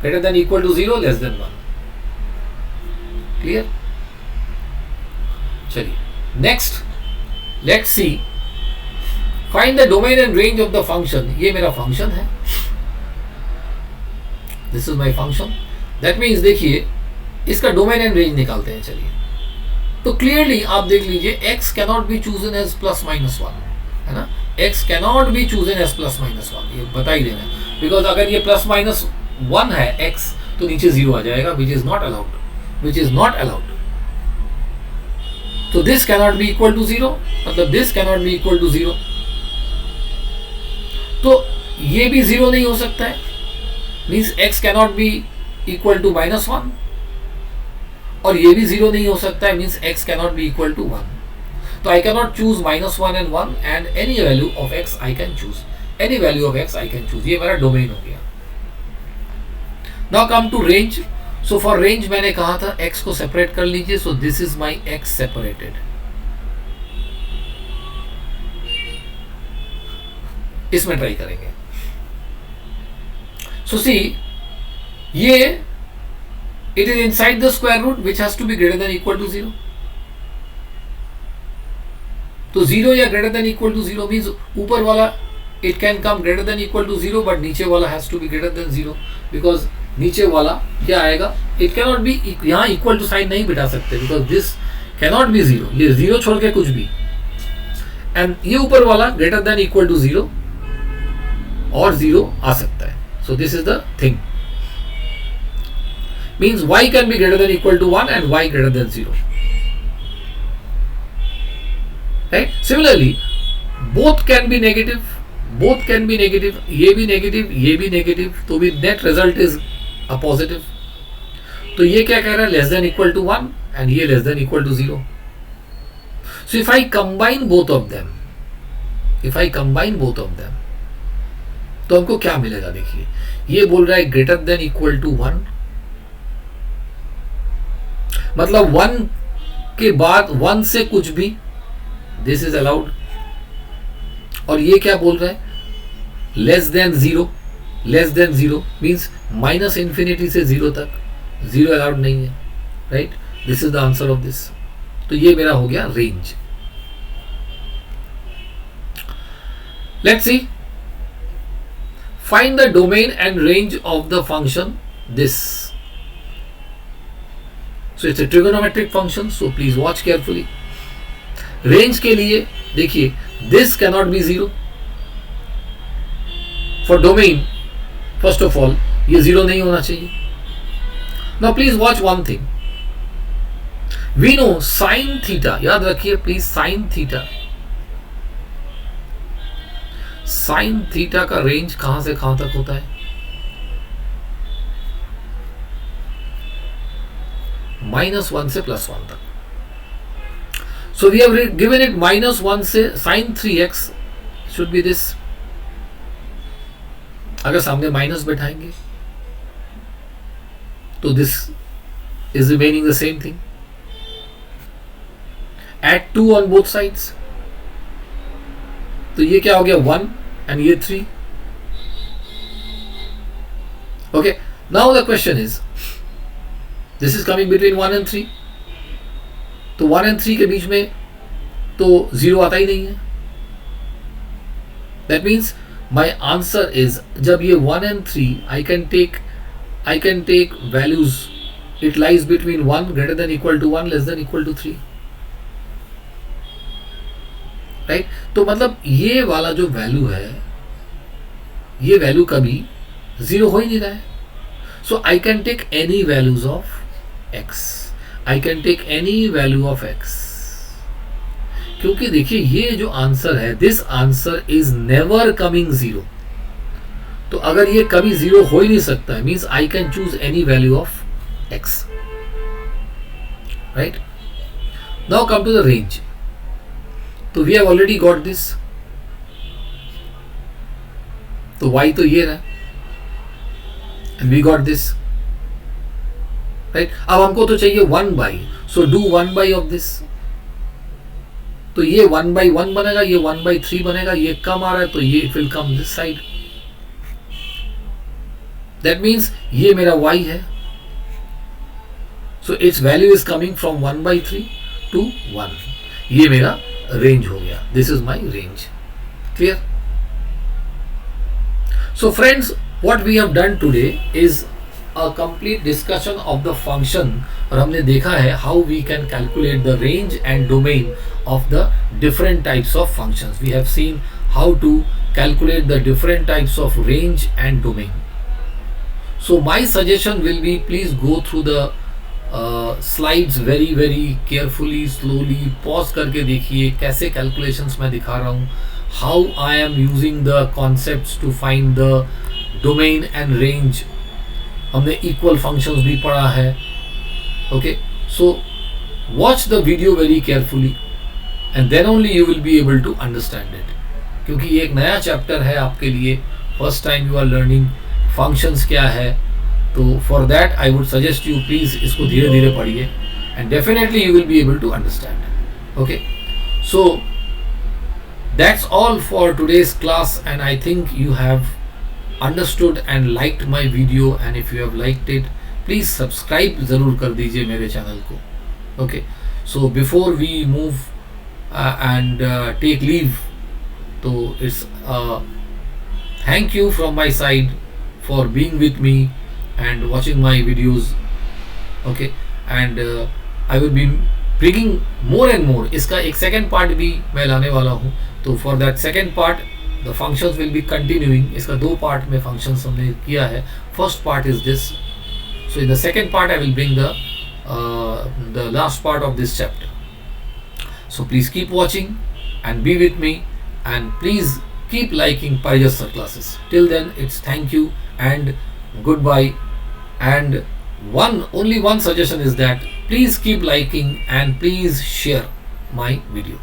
greater than equal to 0 less than 1. Clear? चलिए next let's see, find the domain and range of the function. ये मेरा function है, this is my function. That means देखिए इसका domain and range निकालते हैं. चलिए, तो क्लियरली आप देख लीजिए x cannot be chosen as plus minus 1, है ना. x cannot be chosen as plus minus 1, ये बता ही देना, बिकॉज अगर ये प्लस माइनस 1 है x तो नीचे 0 आ जाएगा, which is not allowed, which is not allowed. तो this cannot be equal to 0, मतलब this cannot be equal to 0. तो ये भी 0 नहीं हो सकता है, means x cannot be equal to -1, और ये भी 0 नहीं हो सकता है, means x cannot be equal to 1. तो I cannot choose -1 and 1 and any value of x I can choose, any value of x I can choose. ये मेरा डोमेन हो गया. Now come to range. So for range मैंने कहा था x को separate कर लीजिए. So this is my x separated. इसमें ट्राई करेंगे. सो सी, ये it is inside the square root which has to be greater than equal to 0. तो 0 या greater than equal to 0 means ऊपर वाला it can come greater than equal to 0 but नीचे वाला has to be greater than 0 because नीचे वाला क्या आएगा, it cannot be, यहाँ equal to sign नहीं बिठा सकते because this cannot be 0, ये 0 छोड़ के कुछ भी, and ये ऊपर वाला greater than equal to 0 और 0 आ सकता है. So this is the thing. Means y can be greater than equal to 1 and y greater than 0. Right? Similarly, both can be negative. Both can be negative. ये भी negative, ये भी negative. तो भी net result is a positive. तो ये क्या कह रहा है? Less than equal to 1 and ये less than equal to 0. So if I combine both of them, तो हमको क्या मिलेगा? देखिए, ये बोल रहा है greater than equal to 1. मतलब 1 के बाद 1 से कुछ भी, दिस इज अलाउड. और ये क्या बोल रहा है? Less than 0. Less than 0 means minus infinity से 0 तक, 0 अलाउड नहीं है. Right? This is the answer of this. तो ये मेरा हो गया range. Let's see, find the domain and range of the function this. So it's a trigonometric function, so please watch carefully. Range के लिए देखिए, this cannot be 0. For domain, first of all, ये 0 नहीं होना चाहिए. Now please watch one thing. We know sin theta, याद रखिए please, sin theta. Sin theta का रेंज कहां से कहां तक होता है? -1 से +1 तक. So we have given it -1 से sin 3x should be this. अगर सामने माइनस बैठाएंगे तो this is remaining the same thing. Add 2 on both sides. तो ये क्या हो गया 1 एंड ये 3. Okay, now the question is this is coming between 1 and 3. तो 1 एंड 3 के बीच में तो 0 आता ही नहीं है. That means my answer is, जब ये 1 and 3 I can take values, it lies between 1 greater than equal to 1 less than equal to 3. Right? तो मतलब ये वाला जो वैल्यू है, ये वैल्यू कभी 0 हो ही नहीं रहा है. So I can take any values of x. I can take any value of x. क्योंकि देखिए ये जो आंसर है, this answer is never coming 0. तो अगर ये कभी 0 हो ही नहीं सकता है, means I can choose any value of x. Right? Now come to the range. तो we have already got this. तो y तो ये रहा and we got this. Right? अब हमको तो चाहिए 1/, सो डू 1/, ऑफ दिस. तो ये 1/1 बनेगा, ये 1/3 बनेगा, ये कम आ रहा है तो ये it will come this side. That means ये मेरा y है. So it's value is coming from 1/3 to 1. ये मेरा रेंज हो गया. This is my range. Clear? So friends, what we have done today is a complete discussion of the function, और हमने देखा है how we can calculate the range and domain of the different types of functions. We have seen how to calculate the different types of range and domain. So my suggestion will be, please go through the slides very carefully, slowly, pause करके देखिए कैसे calculations मैं दिखा रहा हूँ, how I am using the concepts to find the domain and range. हमने equal functions भी पढ़ा है. Okay, so watch the video very carefully and then only you will be able to understand it. क्योंकि ये एक नया chapter है आपके लिए, first time you are learning functions क्या है. तो for that I would suggest you, please इसको धीरे धीरे पढ़िए and definitely you will be able to understand. Okay, so that's all for today's class, and I think you have understood and liked my video, and if you have liked it, please subscribe ज़रूर कर दीजिए मेरे channel को. Okay, so before we move and take leave, so it's thank you from my side for being with me and watching my videos. Okay, and I will be bringing more and more. इसका एक second part भी मैं लाने वाला हूँ. तो for that second part the functions will be continuing. इसका 2 part में फंक्शंस हमने किया है. First part is this. So in the second part I will bring the last part of this chapter. So please keep watching and be with me, and please keep liking Parijas Sir classes. Till then, it's thank you and goodbye. And only one suggestion is that please keep liking and please share my video.